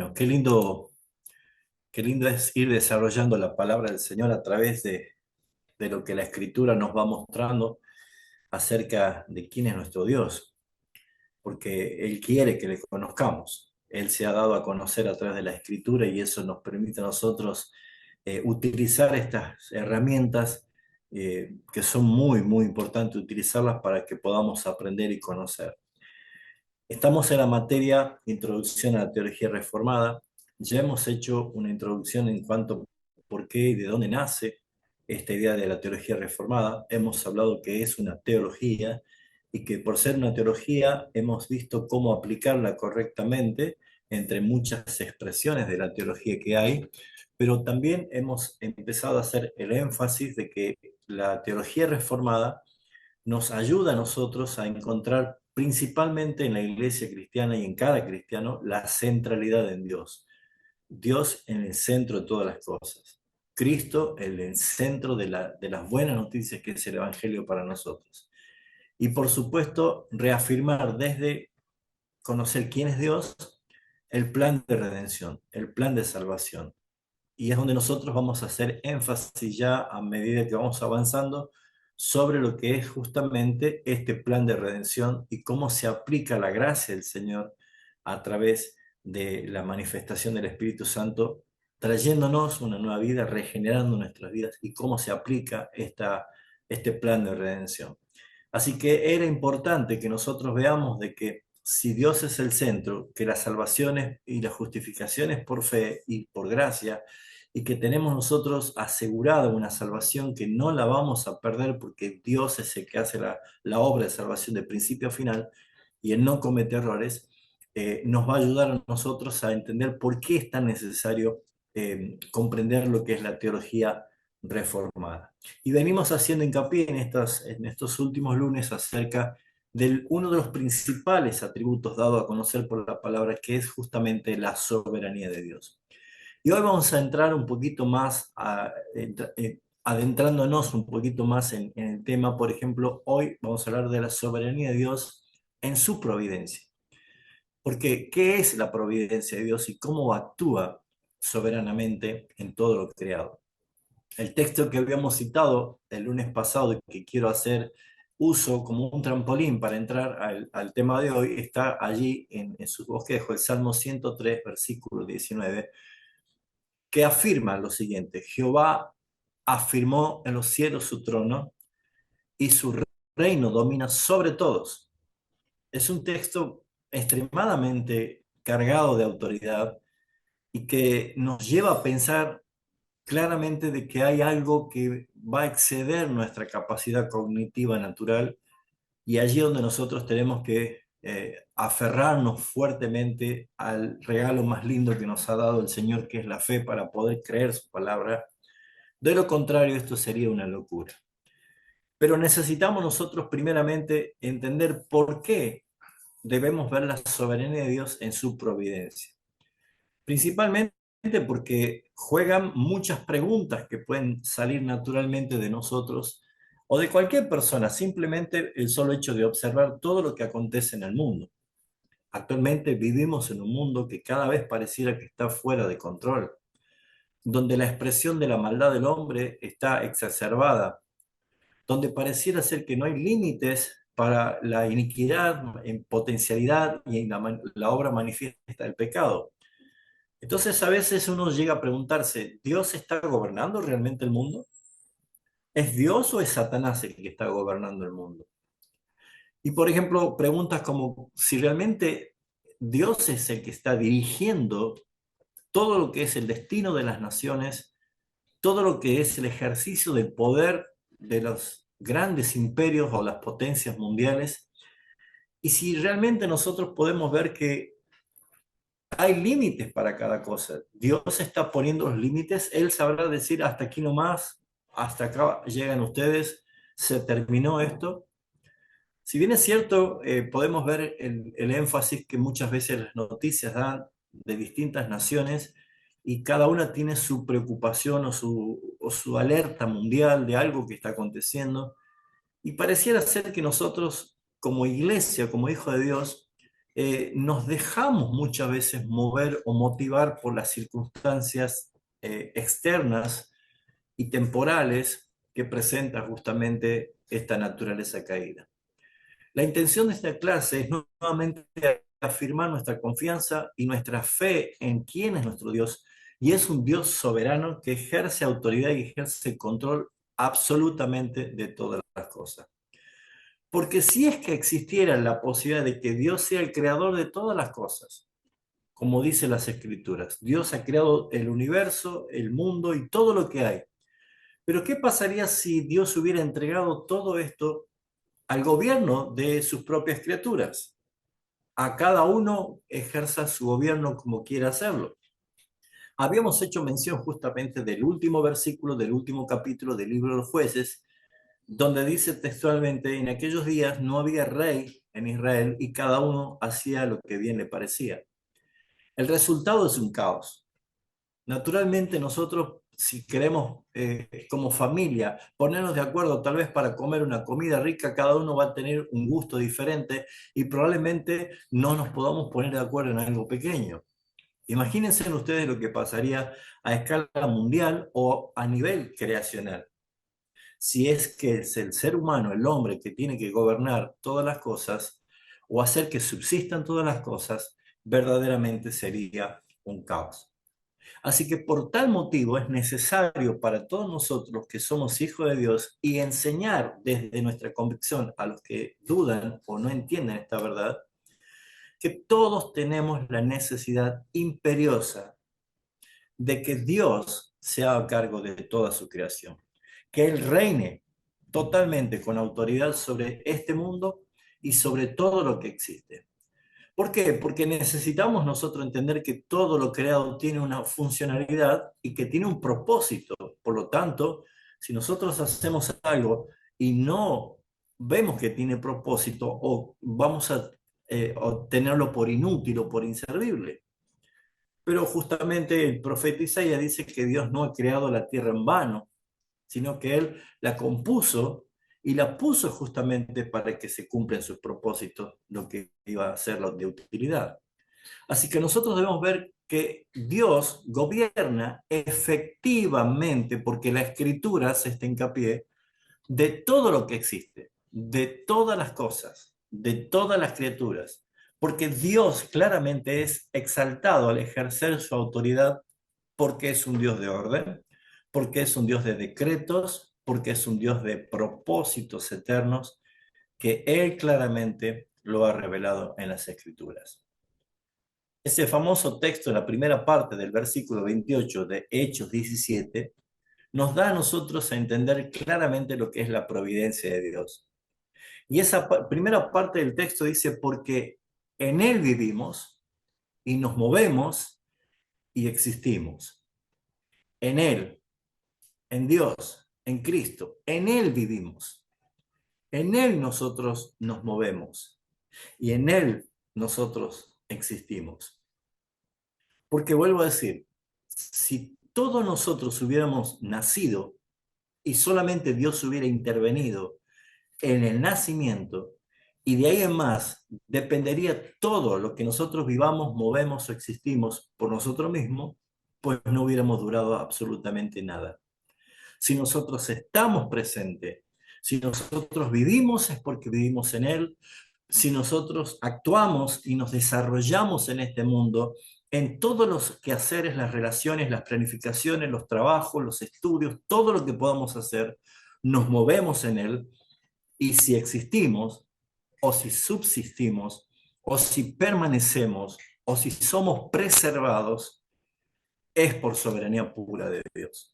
Bueno, qué lindo es ir desarrollando la palabra del Señor a través de lo que la Escritura nos va mostrando acerca de quién es nuestro Dios, porque Él quiere que le conozcamos. Él se ha dado a conocer a través de la Escritura y eso nos permite a nosotros utilizar estas herramientas que son muy importantes utilizarlas para que podamos aprender y conocer. Estamos en la materia Introducción a la Teología Reformada. Ya hemos hecho una introducción en cuanto a por qué y de dónde nace esta idea de la teología reformada. Hemos hablado que es una teología y que por ser una teología hemos visto cómo aplicarla correctamente entre muchas expresiones de la teología que hay, pero también hemos empezado a hacer el énfasis de que la teología reformada nos ayuda a nosotros a encontrar principalmente en la iglesia cristiana y en cada cristiano la centralidad en Dios. Dios en el centro de todas las cosas. Cristo en el centro de las buenas noticias que es el Evangelio para nosotros. Y por supuesto, reafirmar desde conocer quién es Dios, el plan de redención, el plan de salvación. Y es donde nosotros vamos a hacer énfasis ya a medida que vamos avanzando sobre lo que es justamente este plan de redención y cómo se aplica la gracia del Señor a través de la manifestación del Espíritu Santo, trayéndonos una nueva vida, regenerando nuestras vidas y cómo se aplica este plan de redención. Así que era importante que nosotros veamos de que si Dios es el centro, que las salvaciones y las justificaciones por fe y por gracia, y que tenemos nosotros asegurada una salvación que no la vamos a perder porque Dios es el que hace la obra de salvación de principio a final y Él no comete errores, nos va a ayudar a nosotros a entender por qué es tan necesario comprender lo que es la teología reformada. Y venimos haciendo hincapié en estos últimos lunes acerca de uno de los principales atributos dados a conocer por la palabra, que es justamente la soberanía de Dios. Y hoy vamos a entrar un poquito más, adentrándonos un poquito más en el tema. Por ejemplo, hoy vamos a hablar de la soberanía de Dios en su providencia. Porque, ¿qué es la providencia de Dios y cómo actúa soberanamente en todo lo creado? El texto que habíamos citado el lunes pasado y que quiero hacer uso como un trampolín para entrar al tema de hoy está allí en su bosquejo, el Salmo 103, versículo 19, que afirma lo siguiente: Jehová afirmó en los cielos su trono y su reino domina sobre todos. Es un texto extremadamente cargado de autoridad y que nos lleva a pensar claramente de que hay algo que va a exceder nuestra capacidad cognitiva natural y allí donde nosotros tenemos que aferrarnos fuertemente al regalo más lindo que nos ha dado el Señor, que es la fe, para poder creer su palabra. De lo contrario, esto sería una locura. Pero necesitamos nosotros primeramente entender por qué debemos ver la soberanía de Dios en su providencia. Principalmente porque juegan muchas preguntas que pueden salir naturalmente de nosotros o de cualquier persona, simplemente el solo hecho de observar todo lo que acontece en el mundo. Actualmente vivimos en un mundo que cada vez pareciera que está fuera de control, donde la expresión de la maldad del hombre está exacerbada, donde pareciera ser que no hay límites para la iniquidad en potencialidad y en la obra manifiesta del pecado. Entonces a veces uno llega a preguntarse, ¿Dios está gobernando realmente el mundo? ¿Es Dios o es Satanás el que está gobernando el mundo? Y por ejemplo, preguntas como si realmente Dios es el que está dirigiendo todo lo que es el destino de las naciones, todo lo que es el ejercicio del poder de los grandes imperios o las potencias mundiales, y si realmente nosotros podemos ver que hay límites para cada cosa. Dios está poniendo los límites, Él sabrá decir hasta aquí nomás, hasta acá llegan ustedes, se terminó esto. Si bien es cierto, podemos ver el énfasis que muchas veces las noticias dan de distintas naciones y cada una tiene su preocupación o su alerta mundial de algo que está aconteciendo. Y pareciera ser que nosotros, como iglesia, como hijo de Dios, nos dejamos muchas veces mover o motivar por las circunstancias externas y temporales que presenta justamente esta naturaleza caída. La intención de esta clase es nuevamente afirmar nuestra confianza y nuestra fe en quién es nuestro Dios, y es un Dios soberano que ejerce autoridad y ejerce control absolutamente de todas las cosas. Porque si es que existiera la posibilidad de que Dios sea el creador de todas las cosas, como dicen las Escrituras, Dios ha creado el universo, el mundo y todo lo que hay. Pero ¿qué pasaría si Dios hubiera entregado todo esto al gobierno de sus propias criaturas? A cada uno ejerza su gobierno como quiera hacerlo. Habíamos hecho mención justamente del último versículo del último capítulo del libro de los jueces, donde dice textualmente, en aquellos días no había rey en Israel y cada uno hacía lo que bien le parecía. El resultado es un caos. Naturalmente nosotros, si queremos como familia ponernos de acuerdo tal vez para comer una comida rica, cada uno va a tener un gusto diferente y probablemente no nos podamos poner de acuerdo en algo pequeño. Imagínense ustedes lo que pasaría a escala mundial o a nivel creacional. Si es que es el ser humano, el hombre, que tiene que gobernar todas las cosas o hacer que subsistan todas las cosas, verdaderamente sería un caos. Así que por tal motivo es necesario para todos nosotros que somos hijos de Dios y enseñar desde nuestra convicción a los que dudan o no entienden esta verdad, que todos tenemos la necesidad imperiosa de que Dios se haga cargo de toda su creación, que Él reine totalmente con autoridad sobre este mundo y sobre todo lo que existe. ¿Por qué? Porque necesitamos nosotros entender que todo lo creado tiene una funcionalidad y que tiene un propósito. Por lo tanto, si nosotros hacemos algo y no vemos que tiene propósito, o vamos a tenerlo por inútil o por inservible. Pero justamente el profeta Isaías dice que Dios no ha creado la tierra en vano, sino que Él la compuso y la puso justamente para que se cumplan sus propósitos, lo que iba a ser de utilidad. Así que nosotros debemos ver que Dios gobierna efectivamente, porque la Escritura se está hincapié, de todo lo que existe, de todas las cosas, de todas las criaturas, porque Dios claramente es exaltado al ejercer su autoridad porque es un Dios de orden, porque es un Dios de decretos, porque es un Dios de propósitos eternos que Él claramente lo ha revelado en las Escrituras. Ese famoso texto, en la primera parte del versículo 28 de Hechos 17, nos da a nosotros a entender claramente lo que es la providencia de Dios. Y esa primera parte del texto dice, porque en Él vivimos y nos movemos y existimos. En Él, en Dios, en Cristo, en Él vivimos. En Él nosotros nos movemos y en Él nosotros existimos. Porque vuelvo a decir, si todos nosotros hubiéramos nacido y solamente Dios hubiera intervenido en el nacimiento, y de ahí en más dependería todo lo que nosotros vivamos, movemos o existimos por nosotros mismos, pues no hubiéramos durado absolutamente nada. Si nosotros estamos presentes, si nosotros vivimos es porque vivimos en Él, si nosotros actuamos y nos desarrollamos en este mundo, en todos los quehaceres, las relaciones, las planificaciones, los trabajos, los estudios, todo lo que podamos hacer, nos movemos en Él, y si existimos, o si subsistimos, o si permanecemos, o si somos preservados, es por soberanía pura de Dios.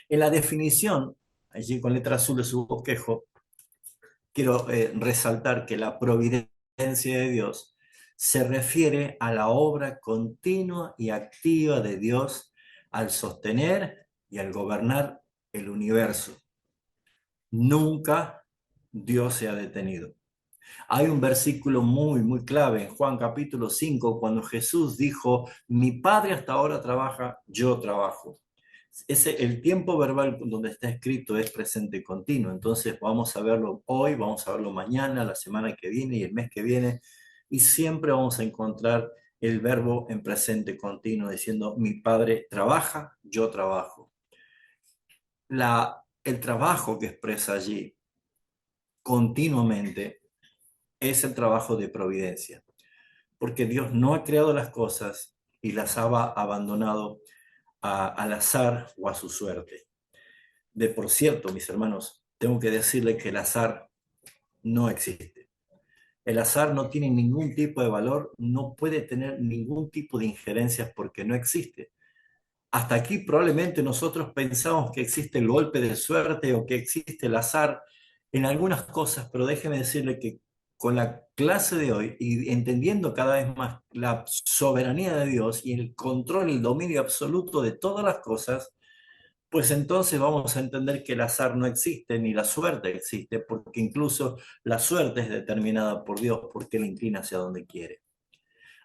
En la definición, allí con letra azul de su bosquejo, quiero resaltar que la providencia de Dios se refiere a la obra continua y activa de Dios al sostener y al gobernar el universo. Nunca Dios se ha detenido. Hay un versículo muy clave en Juan capítulo 5, cuando Jesús dijo, mi Padre hasta ahora trabaja, yo trabajo. El tiempo verbal donde está escrito es presente continuo, entonces vamos a verlo hoy, vamos a verlo mañana, la semana que viene y el mes que viene, y siempre vamos a encontrar el verbo en presente continuo diciendo, mi Padre trabaja, yo trabajo. El trabajo que expresa allí continuamente es el trabajo de providencia, porque Dios no ha creado las cosas y las ha abandonado al azar o a su suerte. De por cierto, mis hermanos, tengo que decirle que el azar no existe. El azar no tiene ningún tipo de valor, no puede tener ningún tipo de injerencias porque no existe. Hasta aquí probablemente nosotros pensamos que existe el golpe de suerte o que existe el azar en algunas cosas, pero déjeme decirle que con la clase de hoy y entendiendo cada vez más la soberanía de Dios y el control y el dominio absoluto de todas las cosas, pues entonces vamos a entender que el azar no existe ni la suerte existe, porque incluso la suerte es determinada por Dios, porque Él inclina hacia donde quiere.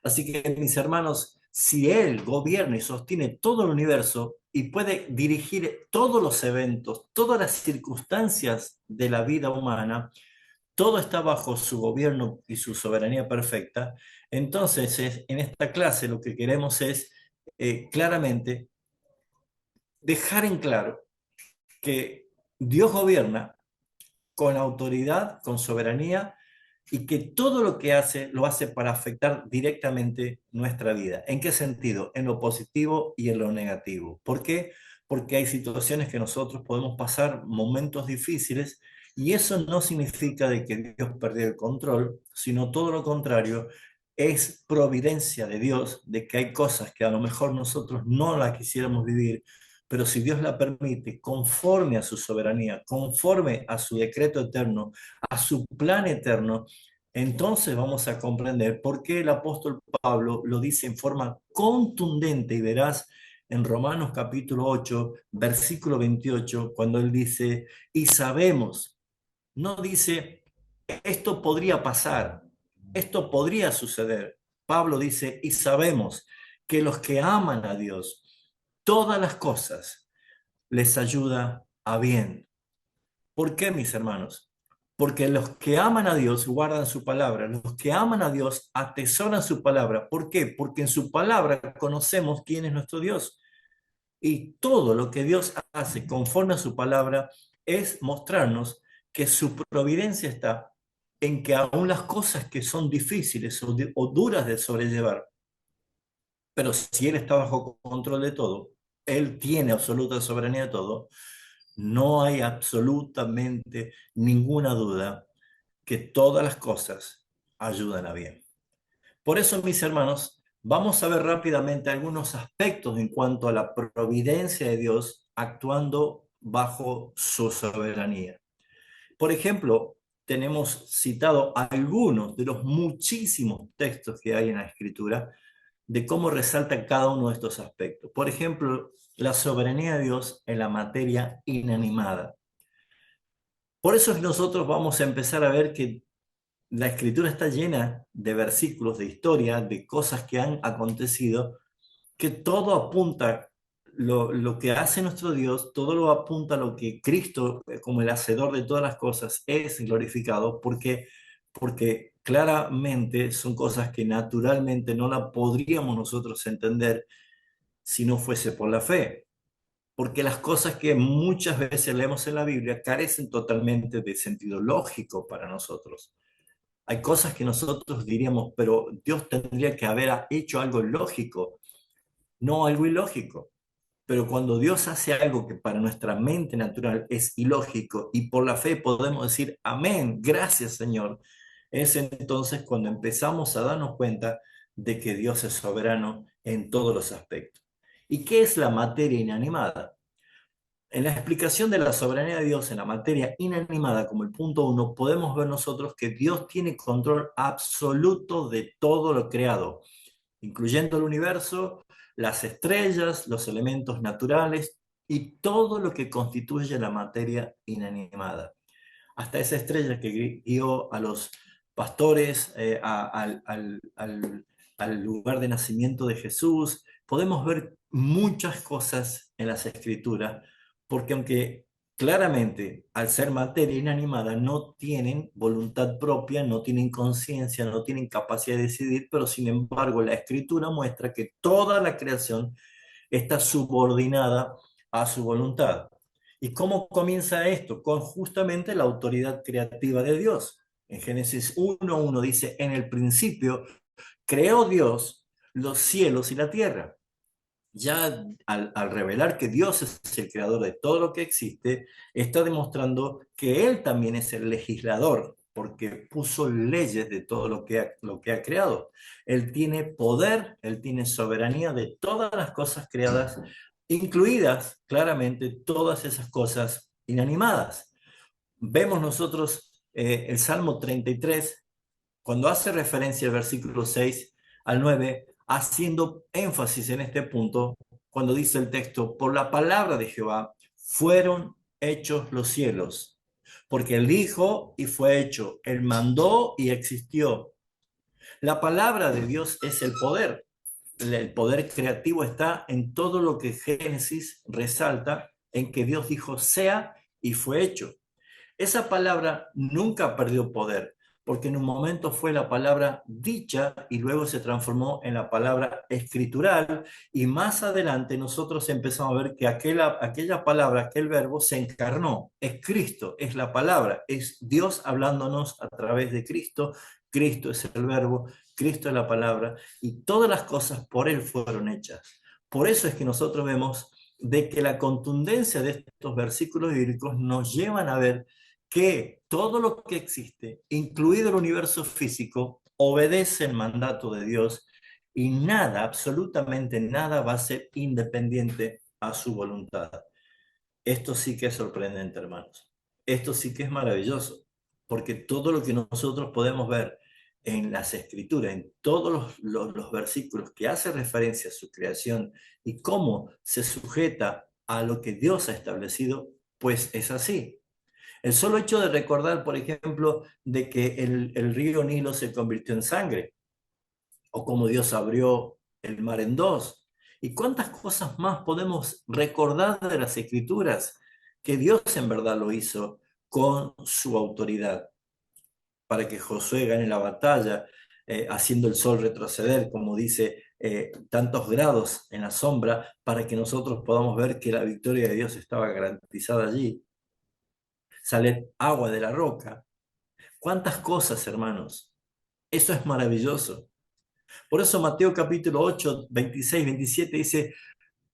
Así que, mis hermanos, si Él gobierna y sostiene todo el universo y puede dirigir todos los eventos, todas las circunstancias de la vida humana, todo está bajo su gobierno y su soberanía perfecta, entonces en esta clase lo que queremos es claramente dejar en claro que Dios gobierna con autoridad, con soberanía, y que todo lo que hace lo hace para afectar directamente nuestra vida. ¿En qué sentido? En lo positivo y en lo negativo. ¿Por qué? Porque hay situaciones que nosotros podemos pasar momentos difíciles y eso no significa de que Dios perdió el control, sino todo lo contrario, es providencia de Dios de que hay cosas que a lo mejor nosotros no las quisiéramos vivir, pero si Dios la permite, conforme a su soberanía, conforme a su decreto eterno, a su plan eterno, entonces vamos a comprender por qué el apóstol Pablo lo dice en forma contundente y veraz en Romanos capítulo 8, versículo 28, cuando él dice, y sabemos, no dice, esto podría pasar, esto podría suceder. Pablo dice, y sabemos que los que aman a Dios, todas las cosas les ayuda a bien. ¿Por qué, mis hermanos? Porque los que aman a Dios guardan su palabra, los que aman a Dios atesoran su palabra. ¿Por qué? Porque en su palabra conocemos quién es nuestro Dios. Y todo lo que Dios hace conforme a su palabra es mostrarnos que su providencia está en que aún las cosas que son difíciles o duras de sobrellevar, pero si Él está bajo control de todo, Él tiene absoluta soberanía de todo, no hay absolutamente ninguna duda que todas las cosas ayudan a bien. Por eso, mis hermanos, vamos a ver rápidamente algunos aspectos en cuanto a la providencia de Dios actuando bajo su soberanía. Por ejemplo, tenemos citado algunos de los muchísimos textos que hay en la Escritura de cómo resalta cada uno de estos aspectos. Por ejemplo, la soberanía de Dios en la materia inanimada. Por eso nosotros vamos a empezar a ver que la escritura está llena de versículos, de historia, de cosas que han acontecido, que todo apunta, lo que hace nuestro Dios, todo lo apunta a lo que Cristo, como el hacedor de todas las cosas, es glorificado, porque claramente son cosas que naturalmente no la podríamos nosotros entender si no fuese por la fe. Porque las cosas que muchas veces leemos en la Biblia carecen totalmente de sentido lógico para nosotros. Hay cosas que nosotros diríamos, pero Dios tendría que haber hecho algo lógico, no algo ilógico. Pero cuando Dios hace algo que para nuestra mente natural es ilógico y por la fe podemos decir, amén, gracias Señor, es entonces cuando empezamos a darnos cuenta de que Dios es soberano en todos los aspectos. ¿Y qué es la materia inanimada? En la explicación de la soberanía de Dios en la materia inanimada, como el punto uno, podemos ver nosotros que Dios tiene control absoluto de todo lo creado, incluyendo el universo, las estrellas, los elementos naturales y todo lo que constituye la materia inanimada. Hasta esa estrella que guió a los pastores al lugar de nacimiento de Jesús. Podemos ver muchas cosas en las escrituras, porque aunque claramente, al ser materia inanimada, no tienen voluntad propia, no tienen conciencia, no tienen capacidad de decidir, pero sin embargo la escritura muestra que toda la creación está subordinada a su voluntad. ¿Y cómo comienza esto? Con justamente la autoridad creativa de Dios. En Génesis 1:1 dice, en el principio creó Dios los cielos y la tierra. Ya al revelar que Dios es el creador de todo lo que existe, está demostrando que Él también es el legislador, porque puso leyes de todo lo que ha creado. Él tiene poder, Él tiene soberanía de todas las cosas creadas, incluidas claramente todas esas cosas inanimadas. Vemos nosotros el Salmo 33 cuando hace referencia al versículo 6 al 9, haciendo énfasis en este punto, cuando dice el texto, por la palabra de Jehová fueron hechos los cielos, porque él dijo y fue hecho, él mandó y existió. La palabra de Dios es el poder creativo está en todo lo que Génesis resalta, en que Dios dijo sea y fue hecho. Esa palabra nunca perdió poder, porque en un momento fue la palabra dicha y luego se transformó en la palabra escritural y más adelante nosotros empezamos a ver que aquella palabra, aquel verbo se encarnó, es Cristo, es la palabra, es Dios hablándonos a través de Cristo, Cristo es el verbo, Cristo es la palabra y todas las cosas por Él fueron hechas. Por eso es que nosotros vemos de que la contundencia de estos versículos bíblicos nos llevan a ver que todo lo que existe, incluido el universo físico, obedece el mandato de Dios y nada, absolutamente nada va a ser independiente a su voluntad. Esto sí que es sorprendente, hermanos. Esto sí que es maravilloso, porque todo lo que nosotros podemos ver en las escrituras, en todos los versículos que hace referencia a su creación y cómo se sujeta a lo que Dios ha establecido, pues es así. El solo hecho de recordar, por ejemplo, de que el río Nilo se convirtió en sangre, o cómo Dios abrió el mar en dos, y cuántas cosas más podemos recordar de las Escrituras, que Dios en verdad lo hizo con su autoridad, para que Josué gane la batalla, haciendo el sol retroceder, como dice, tantos grados en la sombra, para que nosotros podamos ver que la victoria de Dios estaba garantizada allí. Sale agua de la roca. ¿Cuántas cosas, hermanos? Eso es maravilloso. Por eso Mateo capítulo 8, 26, 27 dice,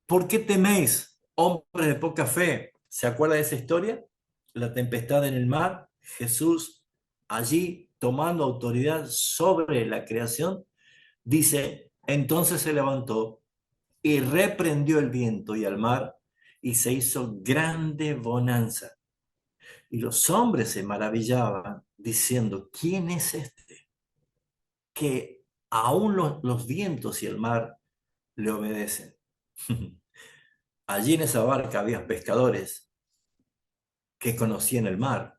¿por qué teméis, hombres de poca fe? ¿Se acuerda de esa historia? La tempestad en el mar, Jesús allí tomando autoridad sobre la creación, dice, entonces se levantó y reprendió el viento y al mar y se hizo grande bonanza. Y los hombres se maravillaban diciendo, ¿quién es este? Que aún los vientos y el mar le obedecen. Allí en esa barca había pescadores que conocían el mar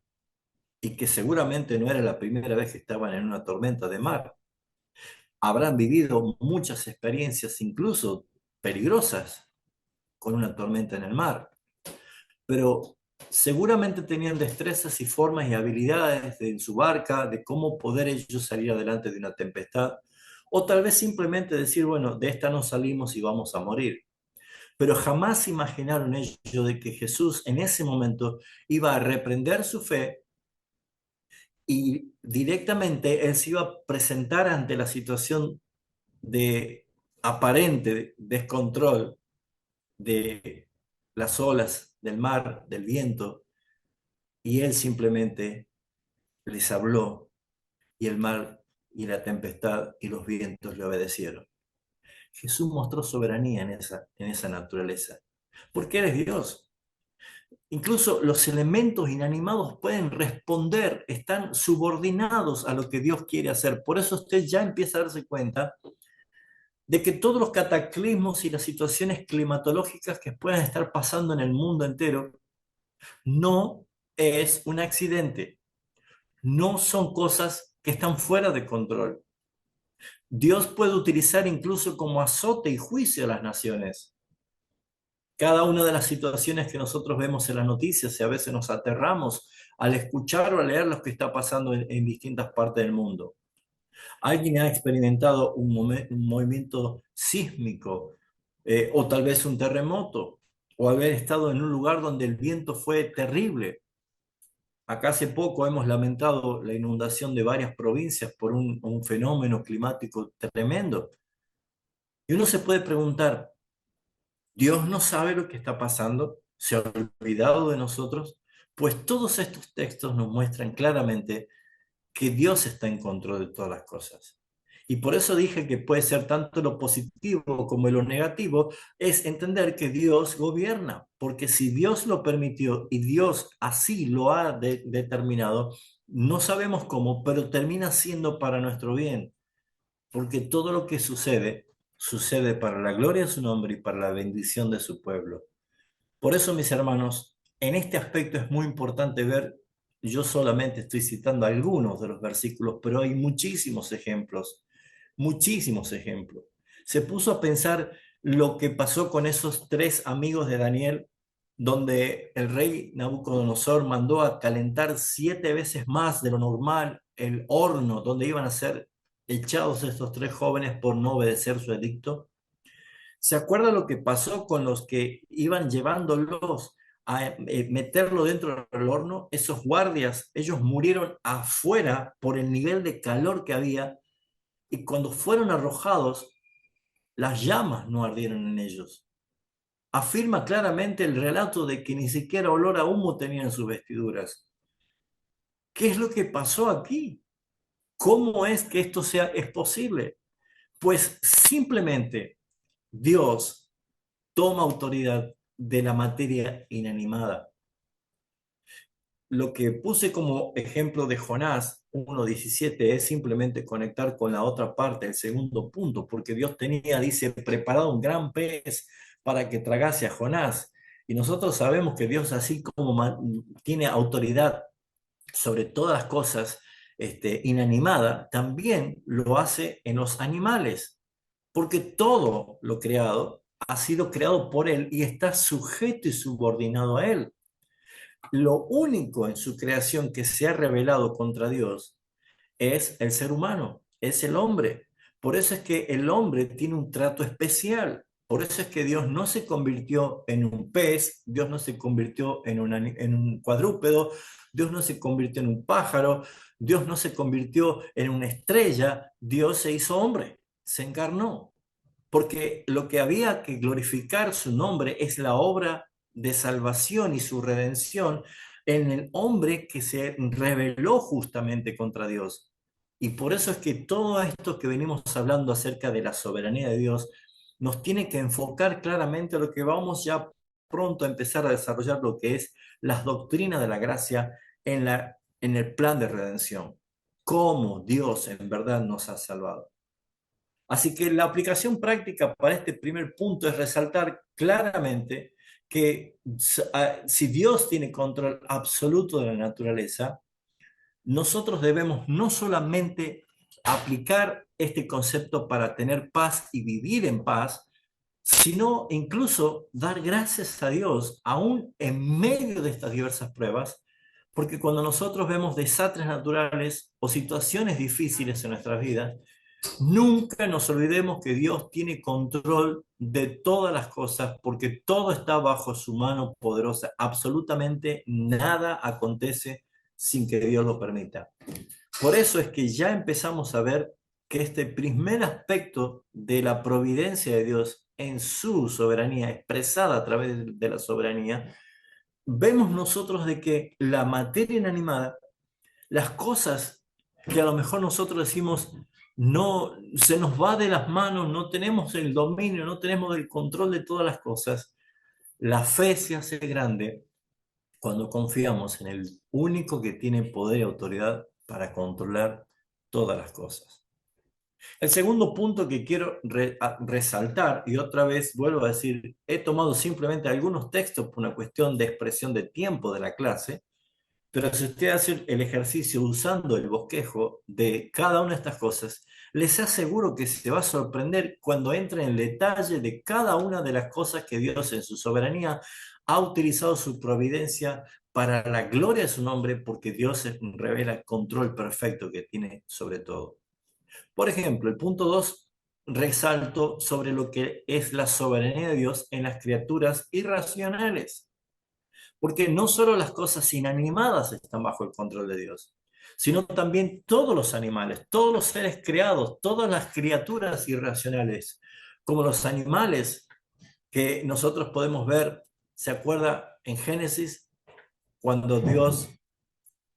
y que seguramente no era la primera vez que estaban en una tormenta de mar. Habrán vivido muchas experiencias, incluso peligrosas, con una tormenta en el mar, pero seguramente tenían destrezas y formas y habilidades en su barca de cómo poder ellos salir adelante de una tempestad, o tal vez simplemente decir, bueno, de esta no salimos y vamos a morir. Pero jamás imaginaron ellos de que Jesús en ese momento iba a reprender su fe y directamente él se iba a presentar ante la situación de aparente descontrol de las olas, del mar, del viento, y él simplemente les habló y el mar y la tempestad y los vientos le obedecieron. Jesús mostró soberanía en esa naturaleza, porque Él es Dios. Incluso los elementos inanimados pueden responder, están subordinados a lo que Dios quiere hacer. Por eso usted ya empieza a darse cuenta de que todos los cataclismos y las situaciones climatológicas que puedan estar pasando en el mundo entero no es un accidente, no son cosas que están fuera de control. Dios puede utilizar incluso como azote y juicio a las naciones. Cada una de las situaciones que nosotros vemos en las noticias y a veces nos aterramos al escuchar o a leer lo que está pasando en distintas partes del mundo. ¿Alguien ha experimentado un movimiento sísmico o tal vez un terremoto o haber estado en un lugar donde el viento fue terrible? Acá hace poco hemos lamentado la inundación de varias provincias por un fenómeno climático tremendo. Y uno se puede preguntar, ¿Dios no sabe lo que está pasando? ¿Se ha olvidado de nosotros? Pues todos estos textos nos muestran claramente que Dios está en control de todas las cosas. Y por eso dije que puede ser tanto lo positivo como lo negativo, es entender que Dios gobierna, porque si Dios lo permitió y Dios así lo ha determinado, no sabemos cómo, pero termina siendo para nuestro bien, porque todo lo que sucede, sucede para la gloria de su nombre y para la bendición de su pueblo. Por eso, mis hermanos, en este aspecto es muy importante ver, yo solamente estoy citando algunos de los versículos, pero hay muchísimos ejemplos, muchísimos ejemplos. Se puso a pensar lo que pasó con esos tres amigos de Daniel, donde el rey Nabucodonosor mandó a calentar 7 veces más de lo normal el horno donde iban a ser echados estos tres jóvenes por no obedecer su edicto. ¿Se acuerda lo que pasó con los que iban llevándolos a meterlo dentro del horno? Esos guardias, ellos murieron afuera por el nivel de calor que había y cuando fueron arrojados, las llamas no ardieron en ellos. Afirma claramente el relato de que ni siquiera olor a humo tenían sus vestiduras. ¿Qué es lo que pasó aquí? ¿Cómo es que esto es posible? Pues simplemente Dios toma autoridad de la materia inanimada. Lo que puse como ejemplo de Jonás 1:17 es simplemente conectar con la otra parte, el segundo punto, porque Dios tenía, dice, preparado un gran pez para que tragase a Jonás. Y nosotros sabemos que Dios, así como tiene autoridad sobre todas las cosas inanimadas, también lo hace en los animales, porque todo lo creado ha sido creado por Él y está sujeto y subordinado a Él. Lo único en su creación que se ha rebelado contra Dios es el ser humano, es el hombre. Por eso es que el hombre tiene un trato especial. Por eso es que Dios no se convirtió en un pez, Dios no se convirtió en un cuadrúpedo, Dios no se convirtió en un pájaro, Dios no se convirtió en una estrella, Dios se hizo hombre, se encarnó porque lo que había que glorificar su nombre es la obra de salvación y su redención en el hombre que se rebeló justamente contra Dios. Y por eso es que todo esto que venimos hablando acerca de la soberanía de Dios nos tiene que enfocar claramente a lo que vamos ya pronto a empezar a desarrollar, lo que es las doctrinas de la gracia en el plan de redención. Cómo Dios en verdad nos ha salvado. Así que la aplicación práctica para este primer punto es resaltar claramente que si Dios tiene control absoluto de la naturaleza, nosotros debemos no solamente aplicar este concepto para tener paz y vivir en paz, sino incluso dar gracias a Dios aún en medio de estas diversas pruebas, porque cuando nosotros vemos desastres naturales o situaciones difíciles en nuestras vidas, nunca nos olvidemos que Dios tiene control de todas las cosas porque todo está bajo su mano poderosa. Absolutamente nada acontece sin que Dios lo permita. Por eso es que ya empezamos a ver que este primer aspecto de la providencia de Dios en su soberanía, expresada a través de la soberanía, vemos nosotros de que la materia inanimada, las cosas que a lo mejor nosotros decimos, no, se nos va de las manos, no tenemos el dominio, no tenemos el control de todas las cosas, la fe se hace grande cuando confiamos en el único que tiene poder y autoridad para controlar todas las cosas. El segundo punto que quiero resaltar, y otra vez vuelvo a decir, he tomado simplemente algunos textos por una cuestión de expresión de tiempo de la clase, pero si usted hace el ejercicio usando el bosquejo de cada una de estas cosas, Les aseguro que se va a sorprender cuando entre en el detalle de cada una de las cosas que Dios en su soberanía ha utilizado su providencia para la gloria de su nombre, porque Dios revela el control perfecto que tiene sobre todo. Por ejemplo, el punto 2 resalto sobre lo que es la soberanía de Dios en las criaturas irracionales. Porque no solo las cosas inanimadas están bajo el control de Dios, sino también todos los animales, todos los seres creados, todas las criaturas irracionales, como los animales que nosotros podemos ver. ¿Se acuerda en Génesis cuando Dios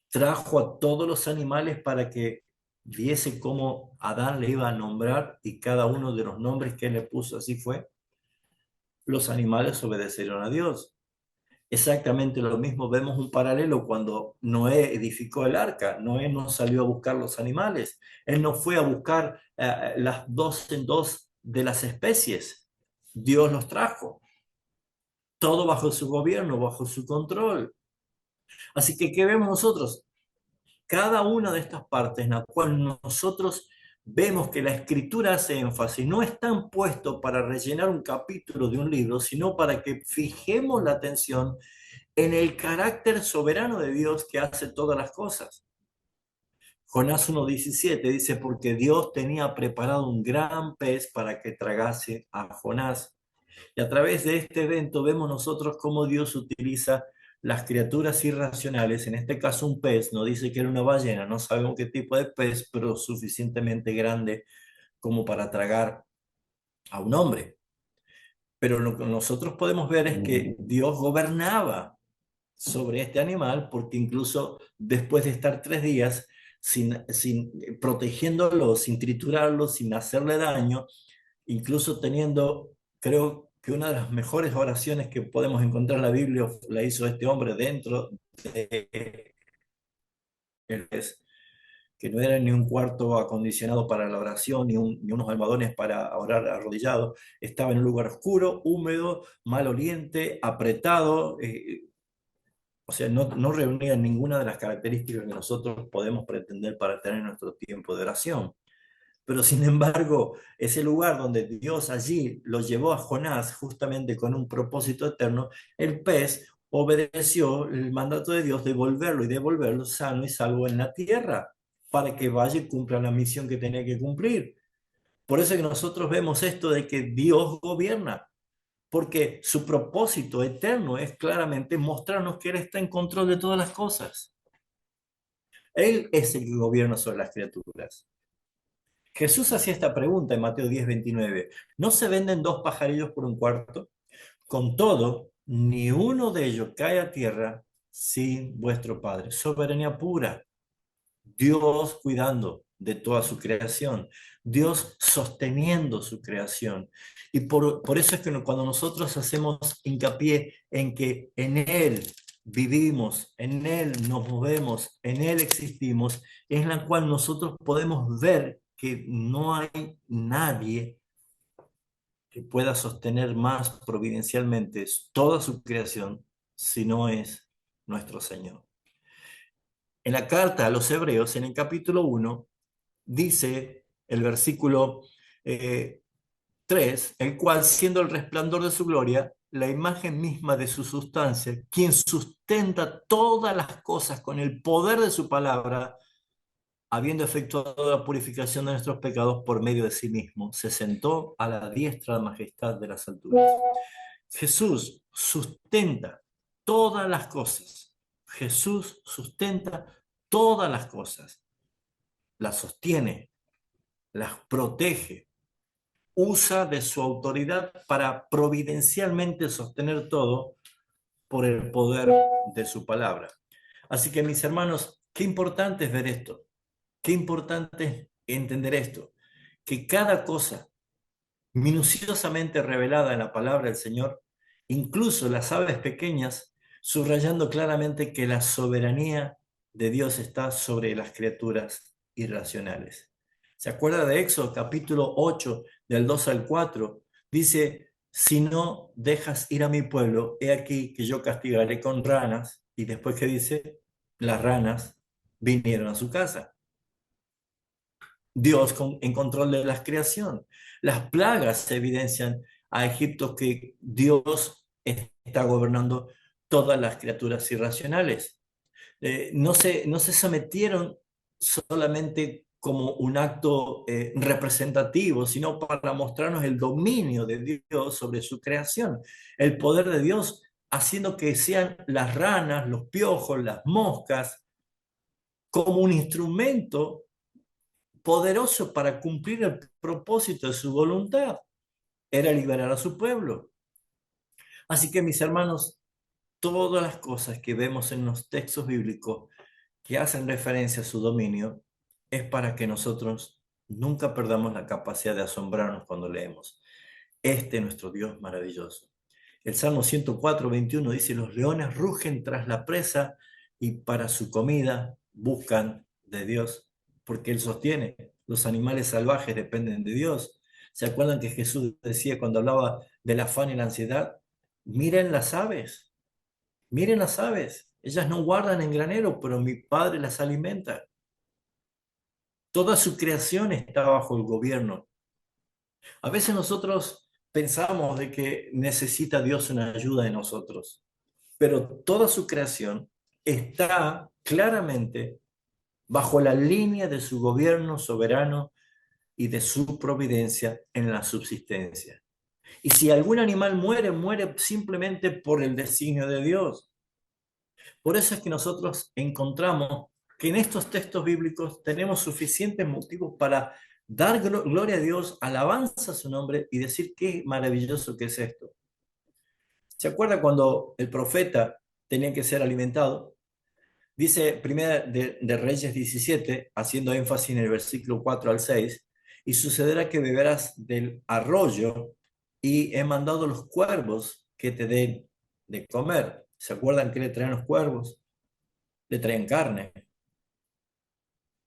trajo a todos los animales para que viese cómo Adán le iba a nombrar, y cada uno de los nombres que él le puso así fue? Los animales obedecieron a Dios. Exactamente lo mismo, vemos un paralelo cuando Noé edificó el arca. Noé no salió a buscar los animales, él no fue a buscar las dos en dos de las especies. Dios los trajo, todo bajo su gobierno, bajo su control. Así que, ¿qué vemos nosotros? Cada una de estas partes en la cual nosotros vemos que la escritura hace énfasis, no están puestos para rellenar un capítulo de un libro, sino para que fijemos la atención en el carácter soberano de Dios que hace todas las cosas. Jonás 1:17 dice, porque Dios tenía preparado un gran pez para que tragase a Jonás. Y a través de este evento vemos nosotros cómo Dios utiliza las criaturas irracionales, en este caso un pez, no dice que era una ballena, no sabemos qué tipo de pez, pero suficientemente grande como para tragar a un hombre. Pero lo que nosotros podemos ver es que Dios gobernaba sobre este animal, porque incluso después de estar 3 días sin protegiéndolo, sin triturarlo, sin hacerle daño, incluso teniendo, creo que una de las mejores oraciones que podemos encontrar en la Biblia la hizo este hombre dentro de él, que no era ni un cuarto acondicionado para la oración, ni unos almohadones para orar arrodillado. Estaba en un lugar oscuro, húmedo, maloliente, apretado. O sea, no reunía ninguna de las características que nosotros podemos pretender para tener nuestro tiempo de oración. Pero sin embargo, ese lugar donde Dios allí lo llevó a Jonás justamente con un propósito eterno, el pez obedeció el mandato de Dios de volverlo y devolverlo sano y salvo en la tierra, para que vaya y cumpla la misión que tenía que cumplir. Por eso que nosotros vemos esto de que Dios gobierna, porque su propósito eterno es claramente mostrarnos que Él está en control de todas las cosas. Él es el que gobierna sobre las criaturas. Jesús hacía esta pregunta en Mateo 10:29. ¿No se venden dos pajarillos por un cuarto? Con todo, ni uno de ellos cae a tierra sin vuestro Padre. Soberanía pura. Dios cuidando de toda su creación, Dios sosteniendo su creación. Y por eso es que cuando nosotros hacemos hincapié en que en Él vivimos, en Él nos movemos, en Él existimos, es la cual nosotros podemos ver que no hay nadie que pueda sostener más providencialmente toda su creación si no es nuestro Señor. En la carta a los Hebreos, en el capítulo 1, dice el versículo 3, el cual siendo el resplandor de su gloria, la imagen misma de su sustancia, quien sustenta todas las cosas con el poder de su palabra, habiendo efectuado la purificación de nuestros pecados por medio de sí mismo, se sentó a la diestra de la majestad de las alturas. Jesús sustenta todas las cosas. Jesús sustenta todas las cosas. Las sostiene, las protege, usa de su autoridad para providencialmente sostener todo por el poder de su palabra. Así que, mis hermanos, qué importante es ver esto, qué importante es entender esto, que cada cosa minuciosamente revelada en la palabra del Señor, incluso las aves pequeñas, subrayando claramente que la soberanía de Dios está sobre las criaturas irracionales. ¿Se acuerda de Éxodo capítulo 8, del 2 al 4? Dice, si no dejas ir a mi pueblo, he aquí que yo castigaré con ranas. Y después que dice, las ranas vinieron a su casa. Dios en control de la creación. Las plagas evidencian a Egipto que Dios está gobernando todas las criaturas irracionales. No se sometieron solamente como un acto representativo, sino para mostrarnos el dominio de Dios sobre su creación, el poder de Dios haciendo que sean las ranas, los piojos, las moscas, como un instrumento poderoso para cumplir el propósito de su voluntad, era liberar a su pueblo. Así que mis hermanos, todas las cosas que vemos en los textos bíblicos que hacen referencia a su dominio es para que nosotros nunca perdamos la capacidad de asombrarnos cuando leemos. Este es nuestro Dios maravilloso. El Salmo 104:21 dice, los leones rugen tras la presa y para su comida buscan de Dios, porque Él sostiene. Los animales salvajes dependen de Dios. ¿Se acuerdan que Jesús decía cuando hablaba del afán y la ansiedad? Miren las aves, miren las aves. Ellas no guardan en granero, pero mi Padre las alimenta. Toda su creación está bajo el gobierno. A veces nosotros pensamos de que necesita Dios una ayuda de nosotros, pero toda su creación está claramente bajo la línea de su gobierno soberano y de su providencia en la subsistencia. Y si algún animal muere, muere simplemente por el designio de Dios. Por eso es que nosotros encontramos que en estos textos bíblicos tenemos suficientes motivos para dar gloria a Dios, alabanza a su nombre y decir qué maravilloso que es esto. ¿Se acuerda cuando el profeta tenía que ser alimentado? Dice Primera de Reyes 17, haciendo énfasis en el versículo 4 al 6, y sucederá que beberás del arroyo y he mandado los cuervos que te den de comer. ¿Se acuerdan qué le traen los cuervos? Le traen carne.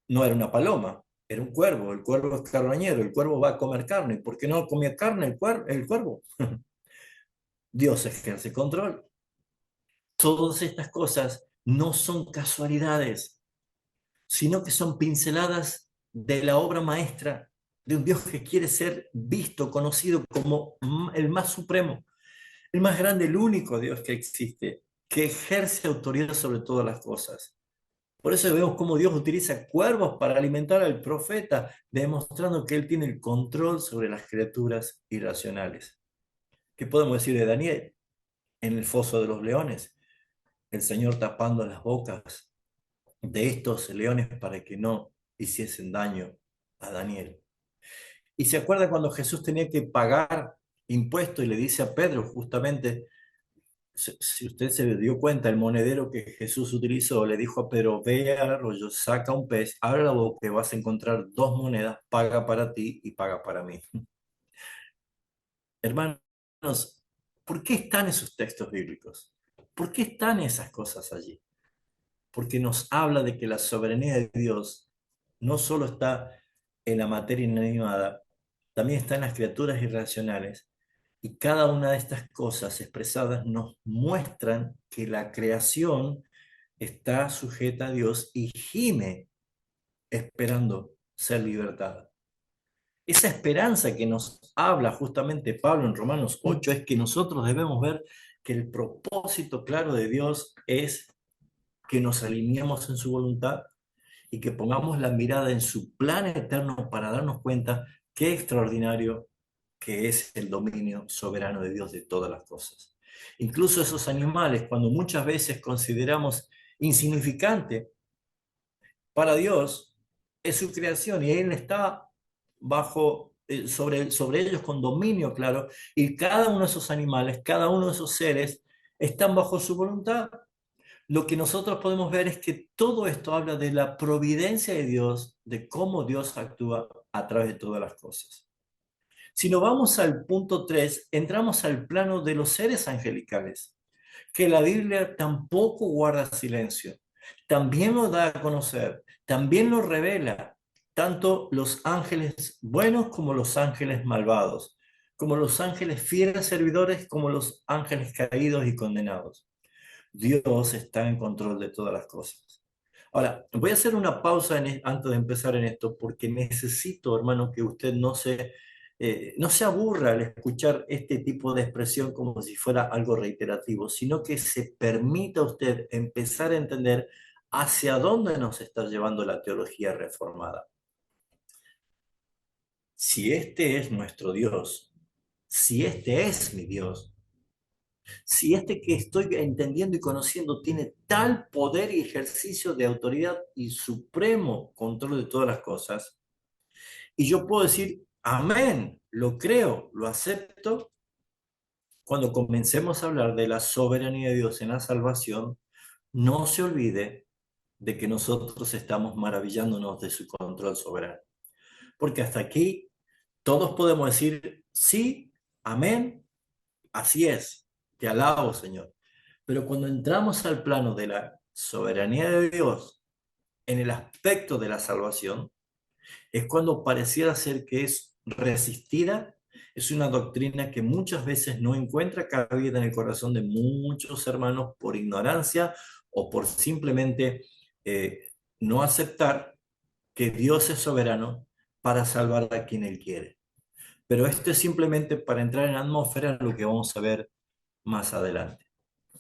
No era una paloma, era un cuervo. El cuervo es carroñero, el cuervo va a comer carne. ¿Por qué no comía carne el cuervo? Dios ejerce control. Todas estas cosas no son casualidades, sino que son pinceladas de la obra maestra de un Dios que quiere ser visto, conocido como el más supremo, el más grande, el único Dios que existe, que ejerce autoridad sobre todas las cosas. Por eso vemos cómo Dios utiliza cuervos para alimentar al profeta, demostrando que Él tiene el control sobre las criaturas irracionales. ¿Qué podemos decir de Daniel en el foso de los leones? El Señor tapando las bocas de estos leones para que no hiciesen daño a Daniel. Y se acuerda cuando Jesús tenía que pagar impuestos y le dice a Pedro justamente, si usted se dio cuenta, el monedero que Jesús utilizó le dijo a Pedro, ve al arroyo, saca un pez, abre la boca y vas a encontrar dos monedas, paga para ti y paga para mí. Hermanos, ¿por qué están esos textos bíblicos? ¿Por qué están esas cosas allí? Porque nos habla de que la soberanía de Dios no solo está en la materia inanimada, también está en las criaturas irracionales. Y cada una de estas cosas expresadas nos muestran que la creación está sujeta a Dios y gime esperando ser libertada. Esa esperanza que nos habla justamente Pablo en Romanos 8 es que nosotros debemos ver que el propósito claro de Dios es que nos alineemos en su voluntad y que pongamos la mirada en su plan eterno para darnos cuenta qué extraordinario que es el dominio soberano de Dios de todas las cosas. Incluso esos animales, cuando muchas veces consideramos insignificante para Dios, es su creación y Él está bajo, sobre ellos con dominio, claro, y cada uno de esos animales, cada uno de esos seres están bajo su voluntad. Lo que nosotros podemos ver es que todo esto habla de la providencia de Dios, de cómo Dios actúa a través de todas las cosas. Si nos vamos al punto 3, entramos al plano de los seres angelicales, que la Biblia tampoco guarda silencio, también lo da a conocer, también lo revela, tanto los ángeles buenos como los ángeles malvados, como los ángeles fieles servidores como los ángeles caídos y condenados. Dios está en control de todas las cosas. Ahora, voy a hacer una pausa antes de empezar en esto, porque necesito, hermano, que usted no se aburra al escuchar este tipo de expresión como si fuera algo reiterativo, sino que se permita a usted empezar a entender hacia dónde nos está llevando la teología reformada. Si este es nuestro Dios, si este es mi Dios, si este que estoy entendiendo y conociendo tiene tal poder y ejercicio de autoridad y supremo control de todas las cosas, y yo puedo decir, amén, lo creo, lo acepto, cuando comencemos a hablar de la soberanía de Dios en la salvación, no se olvide de que nosotros estamos maravillándonos de su control soberano. Porque hasta aquí todos podemos decir, sí, amén, así es, te alabo, Señor. Pero cuando entramos al plano de la soberanía de Dios en el aspecto de la salvación, es cuando pareciera ser que es resistida, es una doctrina que muchas veces no encuentra cabida en el corazón de muchos hermanos por ignorancia o por simplemente no aceptar que Dios es soberano para salvar a quien Él quiere. Pero esto es simplemente para entrar en atmósfera, lo que vamos a ver más adelante.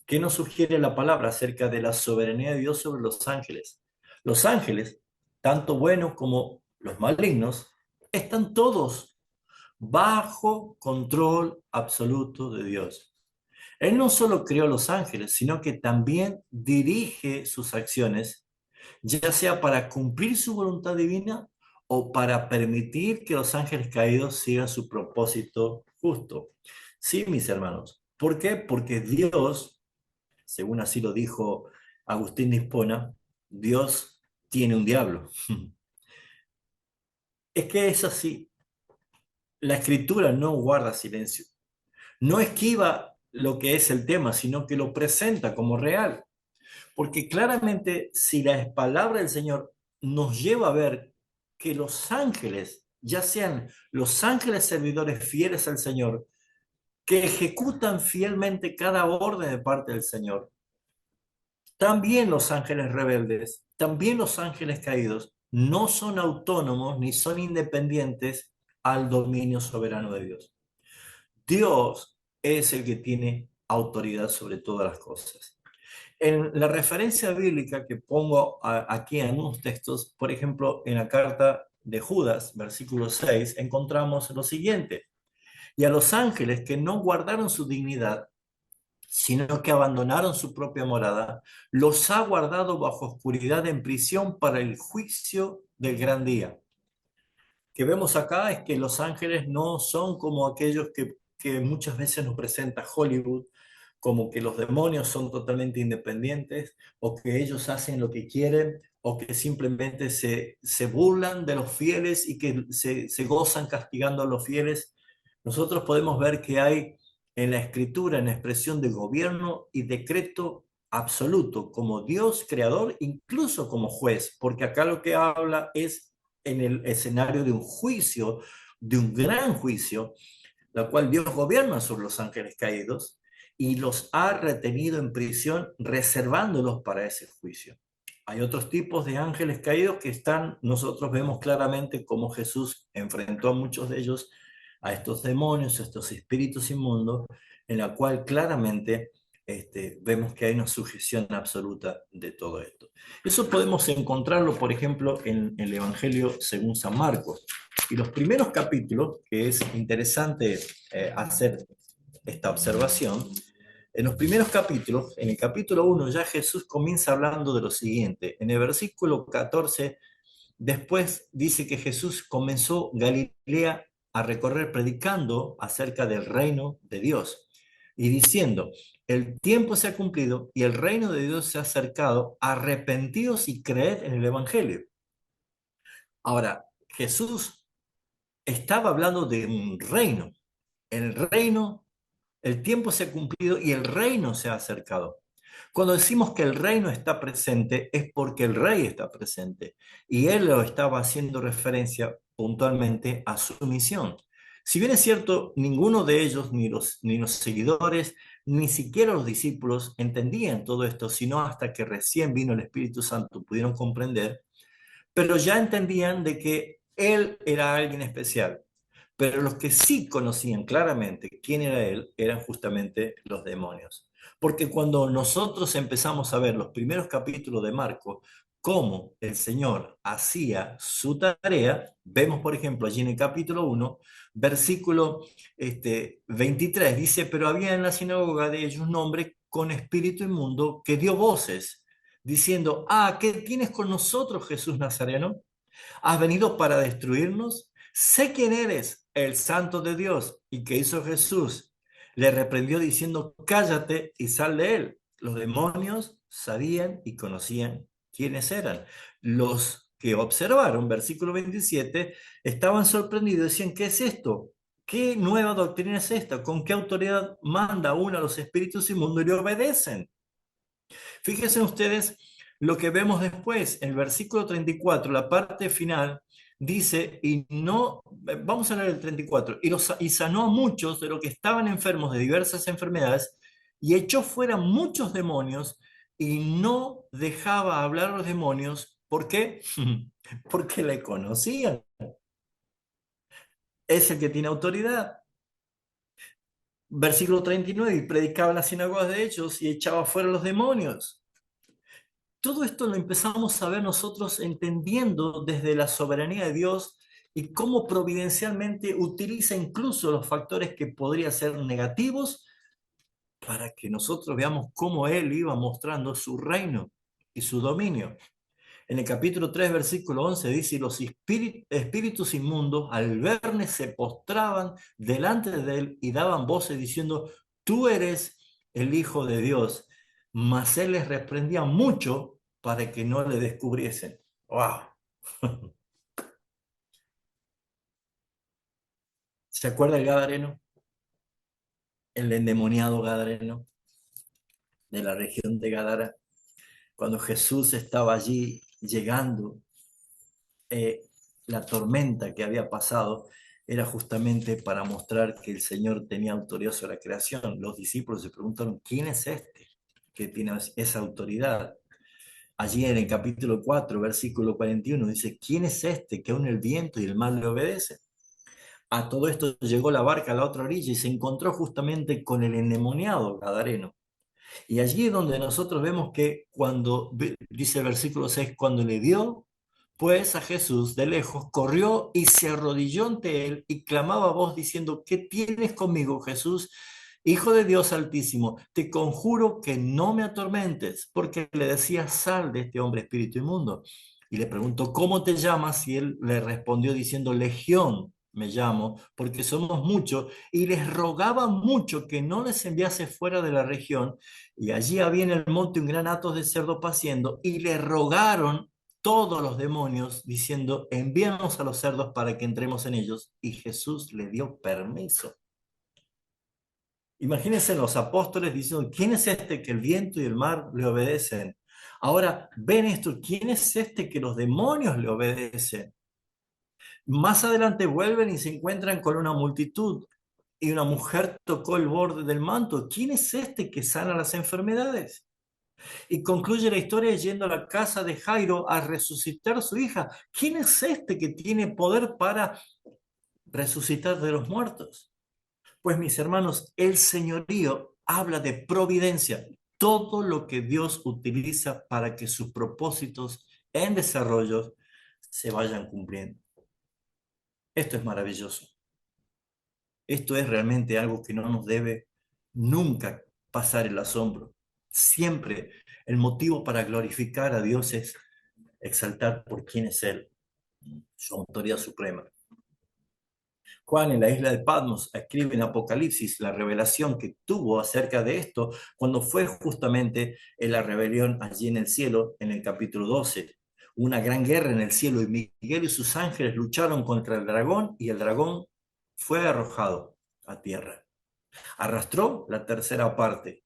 ¿Qué nos sugiere la palabra acerca de la soberanía de Dios sobre los ángeles? Los ángeles, tanto buenos como los malignos, están todos bajo control absoluto de Dios. Él no solo creó los ángeles, sino que también dirige sus acciones, ya sea para cumplir su voluntad divina o para permitir que los ángeles caídos sigan su propósito justo. Sí, mis hermanos. ¿Por qué? Porque Dios, según así lo dijo Agustín de Hipona, Dios tiene un diablo. Es que es así. La escritura no guarda silencio. No esquiva lo que es el tema, sino que lo presenta como real. Porque claramente si la palabra del Señor nos lleva a ver que los ángeles, ya sean los ángeles servidores fieles al Señor, que ejecutan fielmente cada orden de parte del Señor, también los ángeles rebeldes, también los ángeles caídos, no son autónomos ni son independientes al dominio soberano de Dios. Dios es el que tiene autoridad sobre todas las cosas. En la referencia bíblica que pongo aquí en unos textos, por ejemplo, en la carta de Judas, versículo 6, encontramos lo siguiente: y a los ángeles que no guardaron su dignidad, sino que abandonaron su propia morada, los ha guardado bajo oscuridad en prisión para el juicio del gran día. Que vemos acá es que los ángeles no son como aquellos que muchas veces nos presenta Hollywood, como que los demonios son totalmente independientes, o que ellos hacen lo que quieren, o que simplemente se burlan de los fieles y que se gozan castigando a los fieles. Nosotros podemos ver que hay en la escritura, en la expresión de gobierno y decreto absoluto, como Dios creador, incluso como juez, porque acá lo que habla es en el escenario de un juicio, de un gran juicio, la cual Dios gobierna sobre los ángeles caídos y los ha retenido en prisión, reservándolos para ese juicio. Hay otros tipos de ángeles caídos que están, nosotros vemos claramente cómo Jesús enfrentó a muchos de ellos, a estos demonios, a estos espíritus inmundos, en la cual claramente vemos que hay una sujeción absoluta de todo esto. Eso podemos encontrarlo, por ejemplo, en el Evangelio según San Marcos. Y los primeros capítulos, que es interesante hacer esta observación, en los primeros capítulos, en el capítulo 1 ya Jesús comienza hablando de lo siguiente. En el versículo 14, después dice que Jesús comenzó Galilea a recorrer predicando acerca del reino de Dios y diciendo: el tiempo se ha cumplido y el reino de Dios se ha acercado, arrepentidos y creed en el Evangelio. Ahora, Jesús estaba hablando de un reino. El reino, el tiempo se ha cumplido y el reino se ha acercado. Cuando decimos que el reino está presente es porque el rey está presente y él lo estaba haciendo referencia puntualmente a su misión. Si bien es cierto, ninguno de ellos, ni los seguidores, ni siquiera los discípulos entendían todo esto, sino hasta que recién vino el Espíritu Santo, pudieron comprender, pero ya entendían de que Él era alguien especial. Pero los que sí conocían claramente quién era Él eran justamente los demonios. Porque cuando nosotros empezamos a ver los primeros capítulos de Marcos, cómo el Señor hacía su tarea, vemos por ejemplo allí en el capítulo 1, versículo 23, dice, pero había en la sinagoga de ellos un hombre con espíritu inmundo que dio voces, diciendo, ¿qué tienes con nosotros, Jesús Nazareno? ¿Has venido para destruirnos? Sé quién eres, el Santo de Dios. ¿Y qué hizo Jesús? Le reprendió diciendo, cállate y sal de él. Los demonios sabían y conocían quiénes eran. Los que observaron, versículo 27, estaban sorprendidos y decían, ¿qué es esto? ¿Qué nueva doctrina es esta? ¿Con qué autoridad manda uno a los espíritus inmundos y le obedecen? Fíjense ustedes lo que vemos después, en el versículo 34, la parte final, dice, y no, vamos a leer el 34, y sanó a muchos de los que estaban enfermos de diversas enfermedades, y echó fuera muchos demonios, y no dejaba hablar a los demonios. ¿Por qué? Porque le conocían. Es el que tiene autoridad. Versículo 39, y predicaba en las sinagogas de ellos y echaba fuera los demonios. Todo esto lo empezamos a ver nosotros entendiendo desde la soberanía de Dios y cómo providencialmente utiliza incluso los factores que podrían ser negativos para que nosotros veamos cómo Él iba mostrando su reino y su dominio. En el capítulo 3, versículo 11 dice, y los espíritus inmundos al verme se postraban delante de Él y daban voces diciendo, tú eres el Hijo de Dios. Mas Él les reprendía mucho para que no le descubriesen. ¡Wow! ¿Se acuerda el Gadareno? El endemoniado Gadareno de la región de Gadara. Cuando Jesús estaba allí llegando, eh, la tormenta que había pasado era justamente para mostrar que el Señor tenía autoridad sobre la creación. Los discípulos se preguntaron, ¿quién es este que tiene esa autoridad? Allí en el capítulo 4, versículo 41, dice, ¿quién es este que aún el viento y el mar le obedecen? A todo esto llegó la barca a la otra orilla y se encontró justamente con el endemoniado Gadareno. Y allí es donde nosotros vemos que cuando, dice el versículo 6, cuando le dio pues a Jesús de lejos, corrió y se arrodilló ante él y clamaba a voz diciendo, ¿qué tienes conmigo, Jesús, Hijo de Dios Altísimo? Te conjuro que no me atormentes, porque le decía, sal de este hombre espíritu inmundo. Y le preguntó, ¿cómo te llamas? Y él le respondió diciendo, Legión me llamo, porque somos muchos, y les rogaba mucho que no les enviase fuera de la región. Y allí había en el monte un gran hato de cerdo paciendo, y le rogaron todos los demonios diciendo, envíanos a los cerdos para que entremos en ellos. Y Jesús le dio permiso. Imagínense los apóstoles diciendo, ¿quién es este que el viento y el mar le obedecen? Ahora, ven esto, ¿quién es este que los demonios le obedecen? Más adelante vuelven y se encuentran con una multitud y una mujer tocó el borde del manto. ¿Quién es este que sana las enfermedades? Y concluye la historia yendo a la casa de Jairo a resucitar a su hija. ¿Quién es este que tiene poder para resucitar de los muertos? Pues mis hermanos, el señorío habla de providencia, todo lo que Dios utiliza para que sus propósitos en desarrollo se vayan cumpliendo. Esto es maravilloso. Esto es realmente algo que no nos debe nunca pasar el asombro. Siempre el motivo para glorificar a Dios es exaltar por quién es Él, su autoridad suprema. Juan en la isla de Patmos escribe en Apocalipsis la revelación que tuvo acerca de esto cuando fue justamente en la rebelión allí en el cielo, en el capítulo 12. Una gran guerra en el cielo y Miguel y sus ángeles lucharon contra el dragón y el dragón fue arrojado a tierra. Arrastró la tercera parte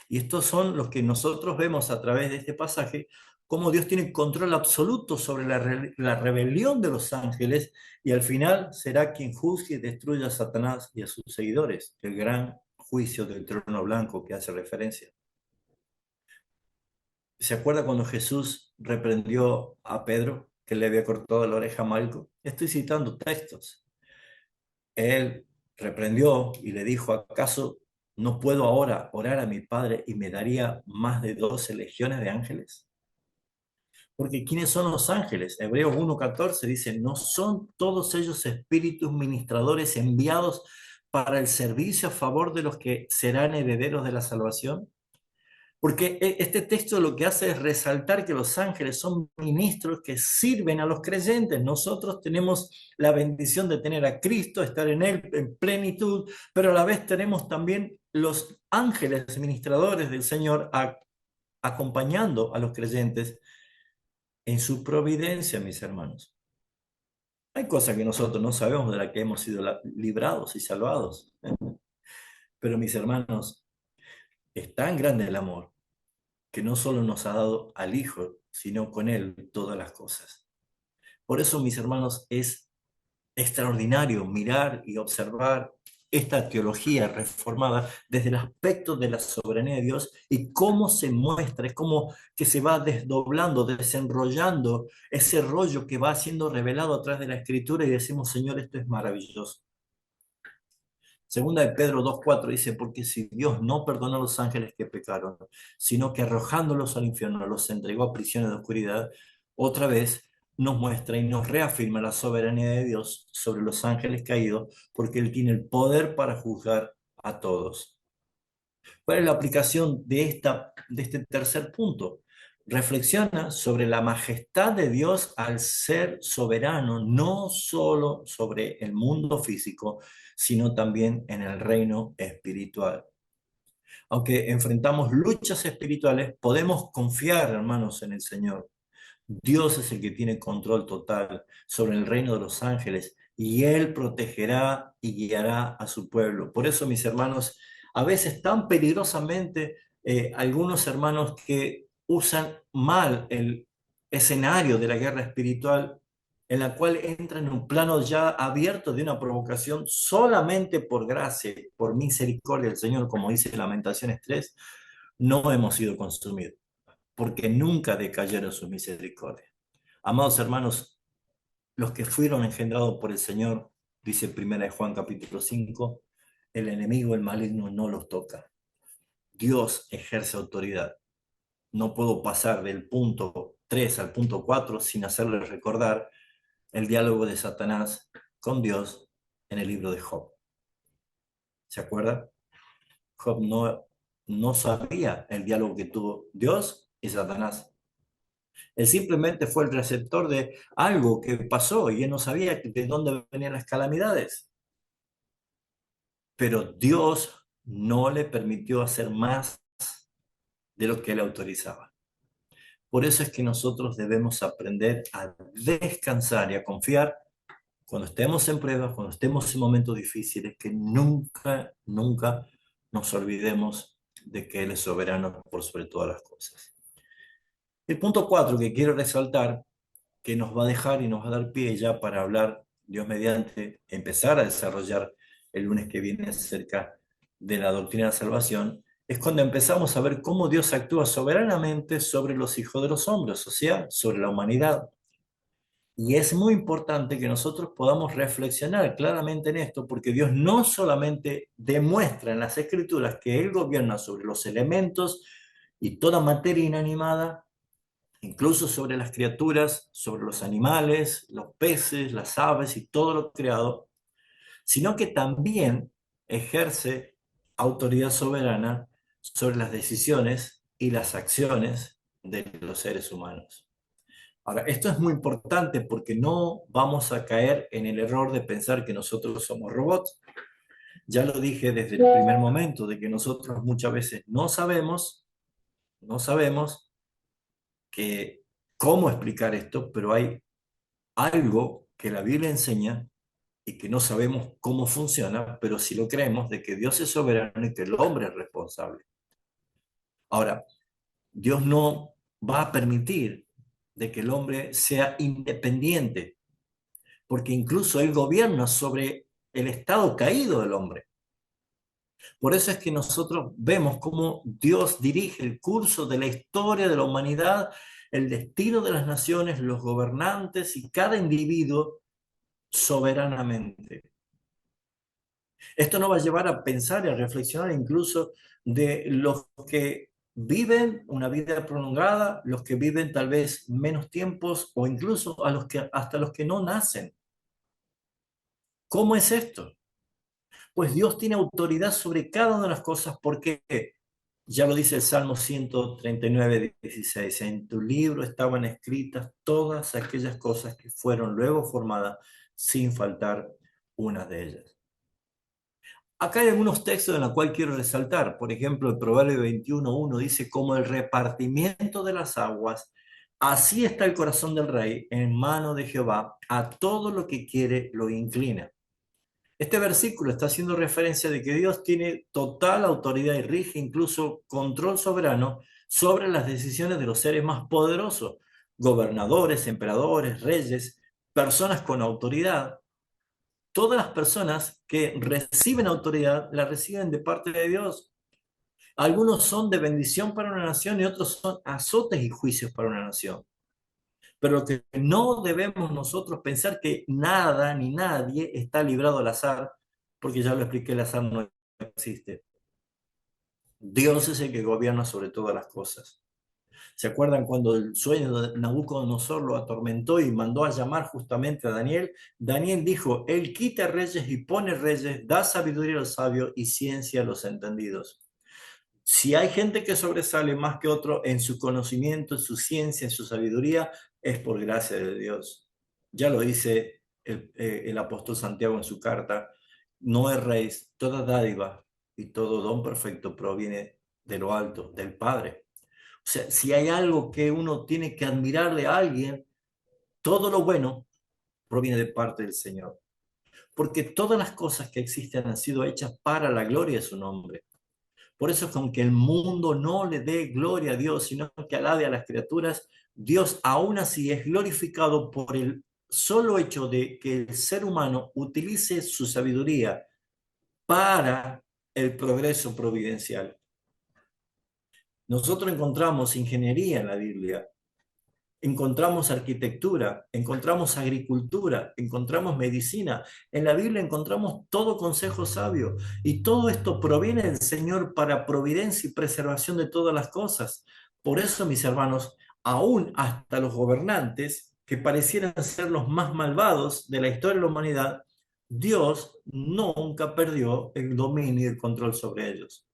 Y estos son los que nosotros vemos a través de este pasaje, cómo Dios tiene control absoluto sobre la rebelión de los ángeles y al final será quien juzgue y destruya a Satanás y a sus seguidores, el gran juicio del trono blanco que hace referencia. ¿Se acuerda cuando Jesús reprendió a Pedro que le había cortado la oreja a Malco? Estoy citando textos. Él reprendió y le dijo, ¿acaso no puedo ahora orar a mi Padre y me daría más de 12 legiones de ángeles? Porque ¿quiénes son los ángeles? Hebreos 1:14 dice, ¿no son todos ellos espíritus ministradores enviados para el servicio a favor de los que serán herederos de la salvación? Porque este texto lo que hace es resaltar que los ángeles son ministros que sirven a los creyentes. Nosotros tenemos la bendición de tener a Cristo, estar en Él en plenitud, pero a la vez tenemos también los ángeles ministradores del Señor acompañando a los creyentes en su providencia, mis hermanos. Hay cosas que nosotros no sabemos de las que hemos sido librados y salvados. Pero mis hermanos, es tan grande el amor que no solo nos ha dado al Hijo, sino con Él todas las cosas. Por eso, mis hermanos, es extraordinario mirar y observar esta teología reformada desde el aspecto de la soberanía de Dios y cómo se muestra, es como que se va desdoblando, desenrollando ese rollo que va siendo revelado a través de la Escritura y decimos, Señor, esto es maravilloso. Segunda de Pedro 2:4 dice, porque si Dios no perdonó a los ángeles que pecaron, sino que arrojándolos al infierno los entregó a prisiones de oscuridad, otra vez nos muestra y nos reafirma la soberanía de Dios sobre los ángeles caídos, porque Él tiene el poder para juzgar a todos. ¿Cuál es la aplicación de este tercer punto? Reflexiona sobre la majestad de Dios al ser soberano, no solo sobre el mundo físico, sino también en el reino espiritual. Aunque enfrentamos luchas espirituales, podemos confiar, hermanos, en el Señor. Dios es el que tiene control total sobre el reino de los ángeles y Él protegerá y guiará a su pueblo. Por eso, mis hermanos, a veces tan peligrosamente algunos hermanos que usan mal el escenario de la guerra espiritual en la cual entran en un plano ya abierto de una provocación solamente por gracia, por misericordia del Señor, como dice Lamentaciones 3, no hemos sido consumidos porque nunca decayeron sus misericordias. Amados hermanos, los que fueron engendrados por el Señor, dice 1 Juan capítulo 5, el enemigo, el maligno, no los toca. Dios ejerce autoridad. No puedo pasar del punto 3 al punto 4 sin hacerles recordar el diálogo de Satanás con Dios en el libro de Job. ¿Se acuerda? Job no sabía el diálogo que tuvo Dios y Satanás. Él simplemente fue el receptor de algo que pasó y él no sabía de dónde venían las calamidades. Pero Dios no le permitió hacer más de lo que él autorizaba. Por eso es que nosotros debemos aprender a descansar y a confiar cuando estemos en pruebas, cuando estemos en momentos difíciles, que nunca, nunca nos olvidemos de que Él es soberano por sobre todas las cosas. El punto 4 que quiero resaltar, que nos va a dejar y nos va a dar pie ya para hablar, Dios mediante, empezar a desarrollar el lunes que viene acerca de la doctrina de la salvación, es cuando empezamos a ver cómo Dios actúa soberanamente sobre los hijos de los hombres, o sea, sobre la humanidad. Y es muy importante que nosotros podamos reflexionar claramente en esto, porque Dios no solamente demuestra en las Escrituras que Él gobierna sobre los elementos y toda materia inanimada, incluso sobre las criaturas, sobre los animales, los peces, las aves y todo lo creado, sino que también ejerce autoridad soberana sobre las decisiones y las acciones de los seres humanos. Ahora, esto es muy importante porque no vamos a caer en el error de pensar que nosotros somos robots. Ya lo dije desde el primer momento, de que nosotros muchas veces no sabemos que, cómo explicar esto, pero hay algo que la Biblia enseña y que no sabemos cómo funciona, pero sí lo creemos, de que Dios es soberano y que el hombre es responsable. Ahora, Dios no va a permitir de que el hombre sea independiente, porque incluso Él gobierna sobre el estado caído del hombre. Por eso es que nosotros vemos cómo Dios dirige el curso de la historia de la humanidad, el destino de las naciones, los gobernantes y cada individuo soberanamente. Esto nos va a llevar a pensar y a reflexionar incluso de los que viven una vida prolongada, los que viven tal vez menos tiempos o incluso a los que, hasta los que no nacen. ¿Cómo es esto? Pues Dios tiene autoridad sobre cada una de las cosas porque ya lo dice el Salmo 139:16. En tu libro estaban escritas todas aquellas cosas que fueron luego formadas sin faltar una de ellas. Acá hay algunos textos en los cuales quiero resaltar. Por ejemplo, el Proverbio 21:1 dice, como el repartimiento de las aguas, así está el corazón del rey en mano de Jehová, a todo lo que quiere lo inclina. Este versículo está haciendo referencia de que Dios tiene total autoridad y rige incluso control soberano sobre las decisiones de los seres más poderosos, gobernadores, emperadores, reyes, personas con autoridad. Todas las personas que reciben autoridad la reciben de parte de Dios. Algunos son de bendición para una nación y otros son azotes y juicios para una nación. Pero lo que no debemos nosotros pensar que nada ni nadie está librado al azar, porque ya lo expliqué, el azar no existe. Dios es el que gobierna sobre todas las cosas. ¿Se acuerdan cuando el sueño de Nabucodonosor lo atormentó y mandó a llamar justamente a Daniel? Daniel dijo, Él quita reyes y pone reyes, da sabiduría a los sabios y ciencia a los entendidos. Si hay gente que sobresale más que otro en su conocimiento, en su ciencia, en su sabiduría, es por gracia de Dios. Ya lo dice el apóstol Santiago en su carta, no erréis, toda dádiva y todo don perfecto proviene de lo alto, del Padre. O sea, si hay algo que uno tiene que admirar de alguien, todo lo bueno proviene de parte del Señor. Porque todas las cosas que existen han sido hechas para la gloria de su nombre. Por eso, aunque el mundo no le dé gloria a Dios, sino que alabe a las criaturas, Dios aún así es glorificado por el solo hecho de que el ser humano utilice su sabiduría para el progreso providencial. Nosotros encontramos ingeniería en la Biblia, encontramos arquitectura, encontramos agricultura, encontramos medicina. En la Biblia encontramos todo consejo sabio y todo esto proviene del Señor para providencia y preservación de todas las cosas. Por eso, mis hermanos, aún hasta los gobernantes, que parecieran ser los más malvados de la historia de la humanidad, Dios nunca perdió el dominio y el control sobre ellos.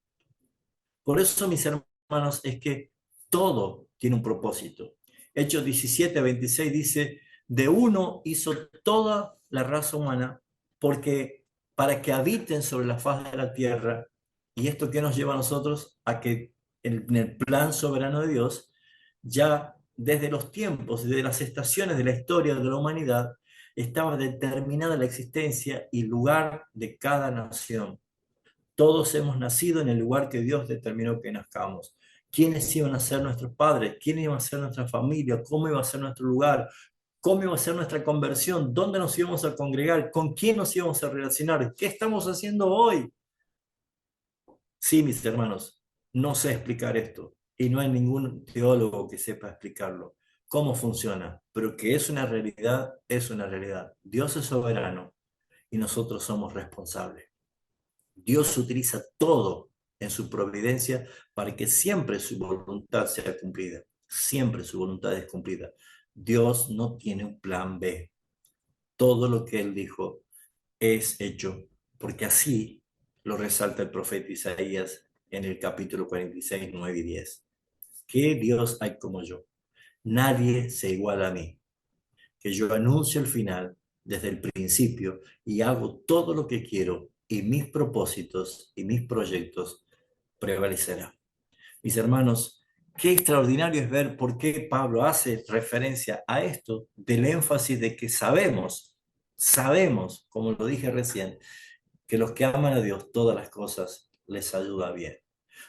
Por eso, mis hermanos, es que todo tiene un propósito. Hechos 17:26 dice, de uno hizo toda la raza humana porque para que habiten sobre la faz de la tierra. Y esto que nos lleva a nosotros a que en el plan soberano de Dios, ya desde los tiempos, desde las estaciones de la historia de la humanidad, estaba determinada la existencia y lugar de cada nación. Todos hemos nacido en el lugar que Dios determinó que nazcamos. ¿Quiénes iban a ser nuestros padres? ¿Quién iba a ser nuestra familia? ¿Cómo iba a ser nuestro lugar? ¿Cómo iba a ser nuestra conversión? ¿Dónde nos íbamos a congregar? ¿Con quién nos íbamos a relacionar? ¿Qué estamos haciendo hoy? Sí, mis hermanos, no sé explicar esto y no hay ningún teólogo que sepa explicarlo. ¿Cómo funciona? Pero que es una realidad, es una realidad. Dios es soberano y nosotros somos responsables. Dios utiliza todo en su providencia para que siempre su voluntad sea cumplida. Siempre su voluntad es cumplida. Dios no tiene un plan B. Todo lo que Él dijo es hecho, porque así lo resalta el profeta Isaías en el capítulo 46, 9 y 10. ¿Qué Dios hay como yo? Nadie se iguala a mí, que yo anuncio el final desde el principio y hago todo lo que quiero y mis propósitos y mis proyectos prevalecerán. Mis hermanos, qué extraordinario es ver por qué Pablo hace referencia a esto del énfasis de que sabemos, como lo dije recién, que los que aman a Dios, todas las cosas les ayuda bien.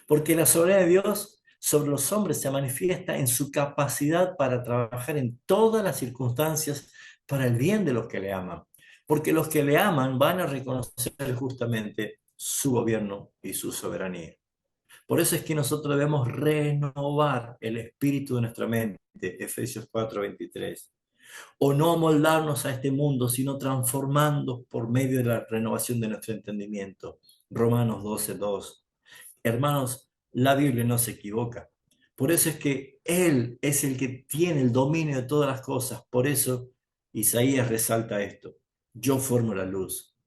Porque la soberanía de Dios sobre los hombres se manifiesta en su capacidad para trabajar en todas las circunstancias para el bien de los que le aman. Porque los que le aman van a reconocer justamente su gobierno y su soberanía. Por eso es que nosotros debemos renovar el espíritu de nuestra mente, Efesios 4:23, o no amoldarnos a este mundo, sino transformando por medio de la renovación de nuestro entendimiento, Romanos 12:2. Hermanos, la Biblia no se equivoca. Por eso es que Él es el que tiene el dominio de todas las cosas. Por eso Isaías resalta esto: yo formo la luz,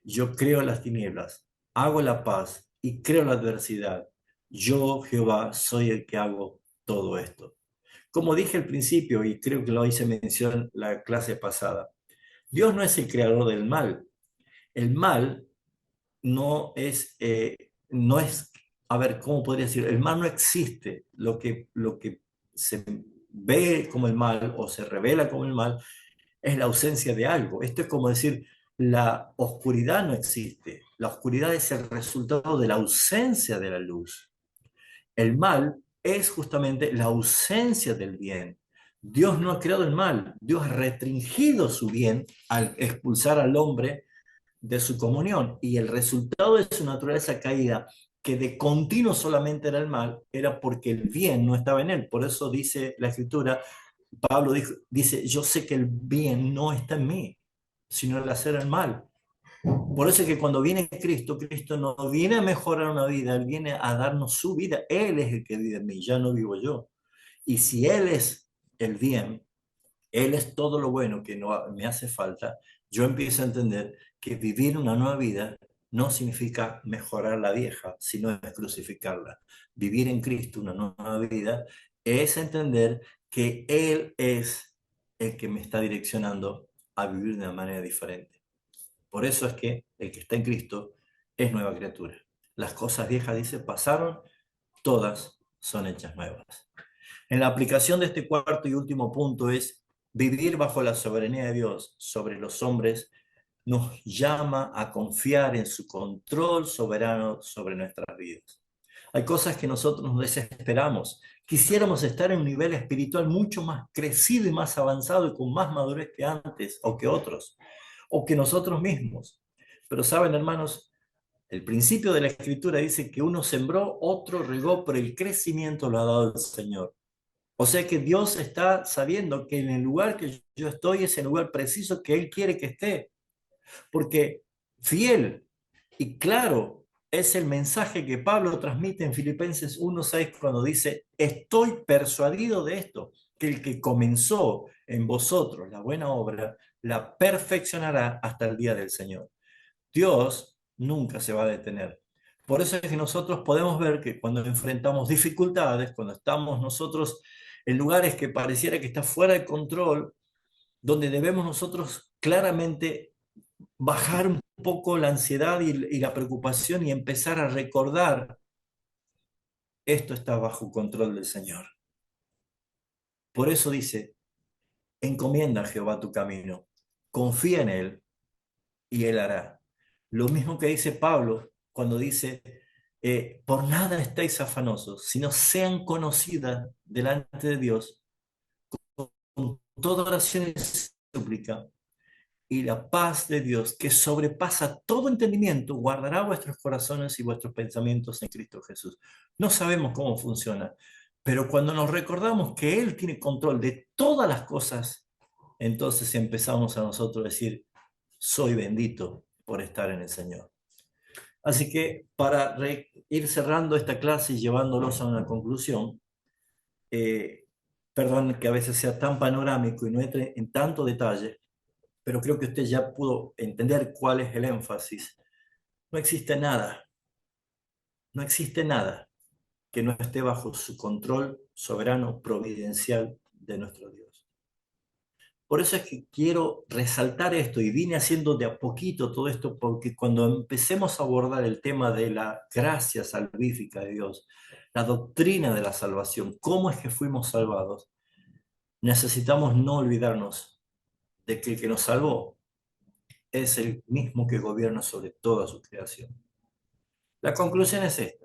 yo creo las tinieblas, hago la paz y creo la adversidad. Yo, Jehová, soy el que hago todo esto. Como dije al principio, y creo que lo hice mención en la clase pasada, Dios no es el creador del mal. El mal no es, a ver, ¿cómo podría decir? El mal no existe. Lo que se ve como el mal o se revela como el mal es la ausencia de algo. Esto es como decir, la oscuridad no existe. La oscuridad es el resultado de la ausencia de la luz. El mal es justamente la ausencia del bien. Dios no ha creado el mal, Dios ha restringido su bien al expulsar al hombre de su comunión. Y el resultado de su naturaleza caída, que de continuo solamente era el mal, era porque el bien no estaba en él. Por eso dice la Escritura, Pablo dice, yo sé que el bien no está en mí, sino el hacer el mal. Por eso es que cuando viene Cristo, Cristo no viene a mejorar una vida, Él viene a darnos su vida. Él es el que vive en mí, ya no vivo yo. Y si Él es el bien, Él es todo lo bueno que no me hace falta, yo empiezo a entender que vivir una nueva vida no significa mejorar la vieja, sino es crucificarla. Vivir en Cristo una nueva vida es entender que Él es el que me está direccionando a vivir de una manera diferente. Por eso es que el que está en Cristo es nueva criatura. Las cosas viejas, dice, pasaron, todas son hechas nuevas. En la aplicación de este cuarto y último punto es vivir bajo la soberanía de Dios sobre los hombres nos llama a confiar en su control soberano sobre nuestras vidas. Hay cosas que nosotros nos desesperamos. Quisiéramos estar en un nivel espiritual mucho más crecido y más avanzado y con más madurez que antes o que otros, o que nosotros mismos. Pero saben, hermanos, el principio de la Escritura dice que uno sembró, otro regó, pero el crecimiento lo ha dado el Señor. O sea que Dios está sabiendo que en el lugar que yo estoy es el lugar preciso que Él quiere que esté, porque fiel y claro es el mensaje que Pablo transmite en Filipenses 1:6 cuando dice, estoy persuadido de esto, que el que comenzó en vosotros la buena obra, la perfeccionará hasta el día del Señor. Dios nunca se va a detener. Por eso es que nosotros podemos ver que cuando enfrentamos dificultades, cuando estamos nosotros en lugares que pareciera que está fuera de control, donde debemos nosotros claramente bajar un poco la ansiedad y la preocupación y empezar a recordar, esto está bajo control del Señor. Por eso dice, encomienda a Jehová tu camino, confía en Él y Él hará. Lo mismo que dice Pablo cuando dice, por nada estáis afanosos, sino sean conocidas delante de Dios con toda oración y súplica, y la paz de Dios, que sobrepasa todo entendimiento, guardará vuestros corazones y vuestros pensamientos en Cristo Jesús. No sabemos cómo funciona, pero cuando nos recordamos que Él tiene control de todas las cosas, entonces empezamos a nosotros a decir, soy bendito por estar en el Señor. Así que para ir cerrando esta clase y llevándolos a una conclusión, eh, perdón que a veces sea tan panorámico y no entre en tanto detalle, pero creo que usted ya pudo entender cuál es el énfasis. No existe nada, no existe nada que no esté bajo su control soberano, providencial de nuestro Dios. Por eso es que quiero resaltar esto y vine haciendo de a poquito todo esto, porque cuando empecemos a abordar el tema de la gracia salvífica de Dios, la doctrina de la salvación, cómo es que fuimos salvados, necesitamos no olvidarnos de que el que nos salvó es el mismo que gobierna sobre toda su creación. La conclusión es esta.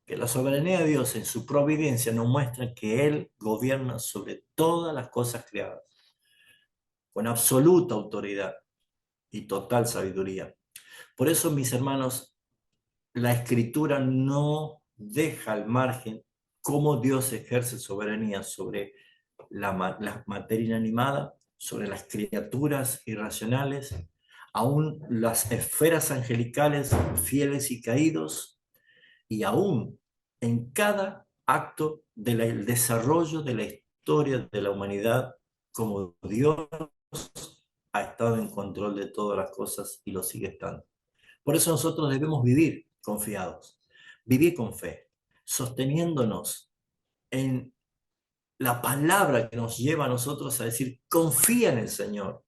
que la soberanía de Dios en su providencia nos muestra que Él gobierna sobre todas las cosas creadas, con absoluta autoridad y total sabiduría. Por eso, mis hermanos, la Escritura no deja al margen cómo Dios ejerce soberanía sobre la materia inanimada, sobre las criaturas irracionales, aún las esferas angelicales fieles y caídos, y aún en cada acto del desarrollo de la historia de la humanidad, como Dios ha estado en control de todas las cosas y lo sigue estando. Por eso nosotros debemos vivir confiados, vivir con fe, sosteniéndonos en la palabra que nos lleva a nosotros a decir, confía en el Señor,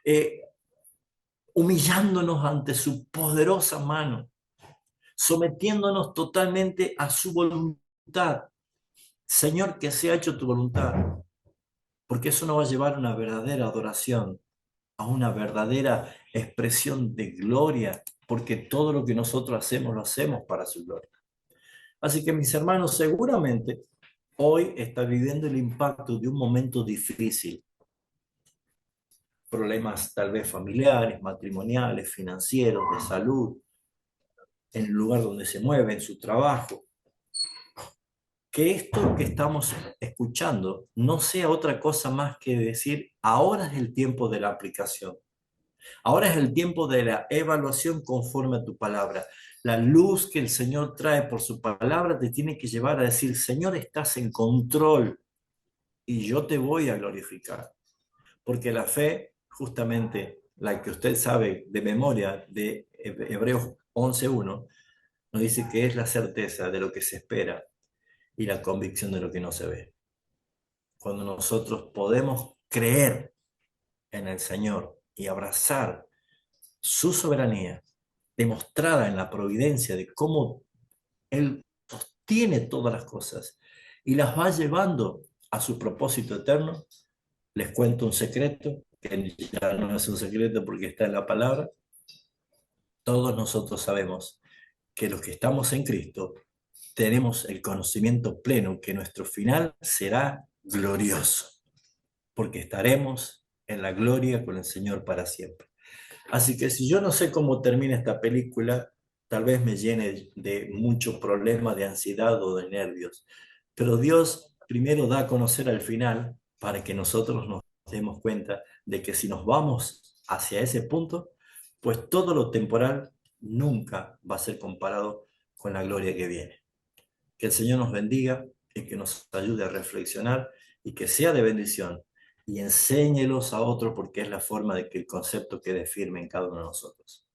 eh, humillándonos ante su poderosa mano, sometiéndonos totalmente a su voluntad. Señor, que sea hecho tu voluntad, porque eso nos va a llevar a una verdadera adoración, a una verdadera expresión de gloria, porque todo lo que nosotros hacemos lo hacemos para su gloria. Así que mis hermanos, seguramente hoy está viviendo el impacto de un momento difícil, problemas tal vez familiares, matrimoniales, financieros, de salud, en el lugar donde se mueve, en su trabajo. Que esto que estamos escuchando no sea otra cosa más que decir, ahora es el tiempo de la aplicación. Ahora es el tiempo de la evaluación conforme a tu palabra. La luz que el Señor trae por su palabra te tiene que llevar a decir, Señor, estás en control y yo te voy a glorificar. Porque la fe, justamente la que usted sabe de memoria de Hebreos 11:1, nos dice que es la certeza de lo que se espera y la convicción de lo que no se ve. Cuando nosotros podemos creer en el Señor y abrazar su soberanía, demostrada en la providencia de cómo Él sostiene todas las cosas y las va llevando a su propósito eterno, les cuento un secreto, que ya no es un secreto porque está en la palabra. Todos nosotros sabemos que los que estamos en Cristo tenemos el conocimiento pleno que nuestro final será glorioso, porque estaremos en la gloria con el Señor para siempre. Así que si yo no sé cómo termina esta película, tal vez me llene de mucho problema de ansiedad o de nervios. Pero Dios primero da a conocer al final para que nosotros nos demos cuenta de que si nos vamos hacia ese punto, pues todo lo temporal nunca va a ser comparado con la gloria que viene. Que el Señor nos bendiga y que nos ayude a reflexionar y que sea de bendición y enséñelos a otros porque es la forma de que el concepto quede firme en cada uno de nosotros.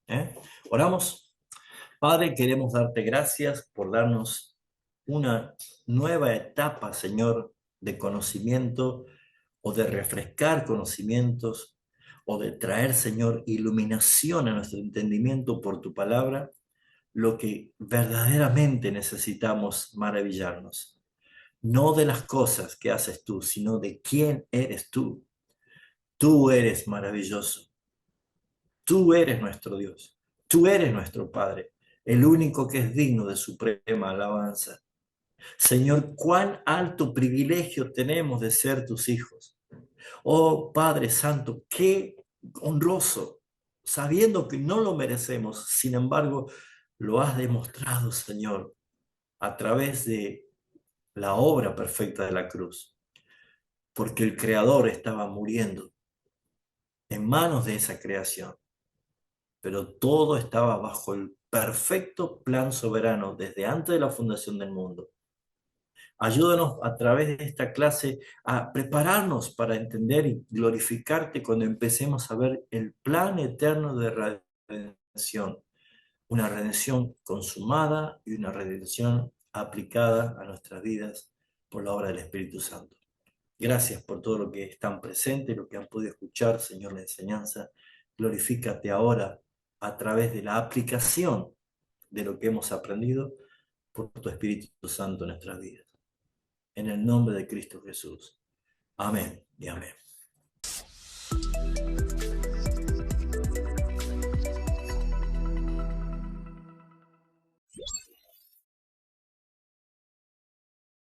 Oramos. Padre, queremos darte gracias por darnos una nueva etapa, Señor, de conocimiento o de refrescar conocimientos o de traer, Señor, iluminación a nuestro entendimiento por tu palabra, lo que verdaderamente necesitamos maravillarnos. No de las cosas que haces tú, sino de quién eres tú. Tú eres maravilloso. Tú eres nuestro Dios. Tú eres nuestro Padre, el único que es digno de suprema alabanza. Señor, cuán alto privilegio tenemos de ser tus hijos. Oh Padre Santo, qué honroso, sabiendo que no lo merecemos, sin embargo, lo has demostrado, Señor, a través de la obra perfecta de la cruz, porque el Creador estaba muriendo en manos de esa creación, pero todo estaba bajo el perfecto plan soberano desde antes de la fundación del mundo. Ayúdanos a través de esta clase a prepararnos para entender y glorificarte cuando empecemos a ver el plan eterno de redención, una redención consumada y una redención aplicada a nuestras vidas por la obra del Espíritu Santo. Gracias por todo lo que están presentes, lo que han podido escuchar, Señor, la enseñanza. Glorifícate ahora a través de la aplicación de lo que hemos aprendido por tu Espíritu Santo en nuestras vidas. En el nombre de Cristo Jesús. Amén y amén.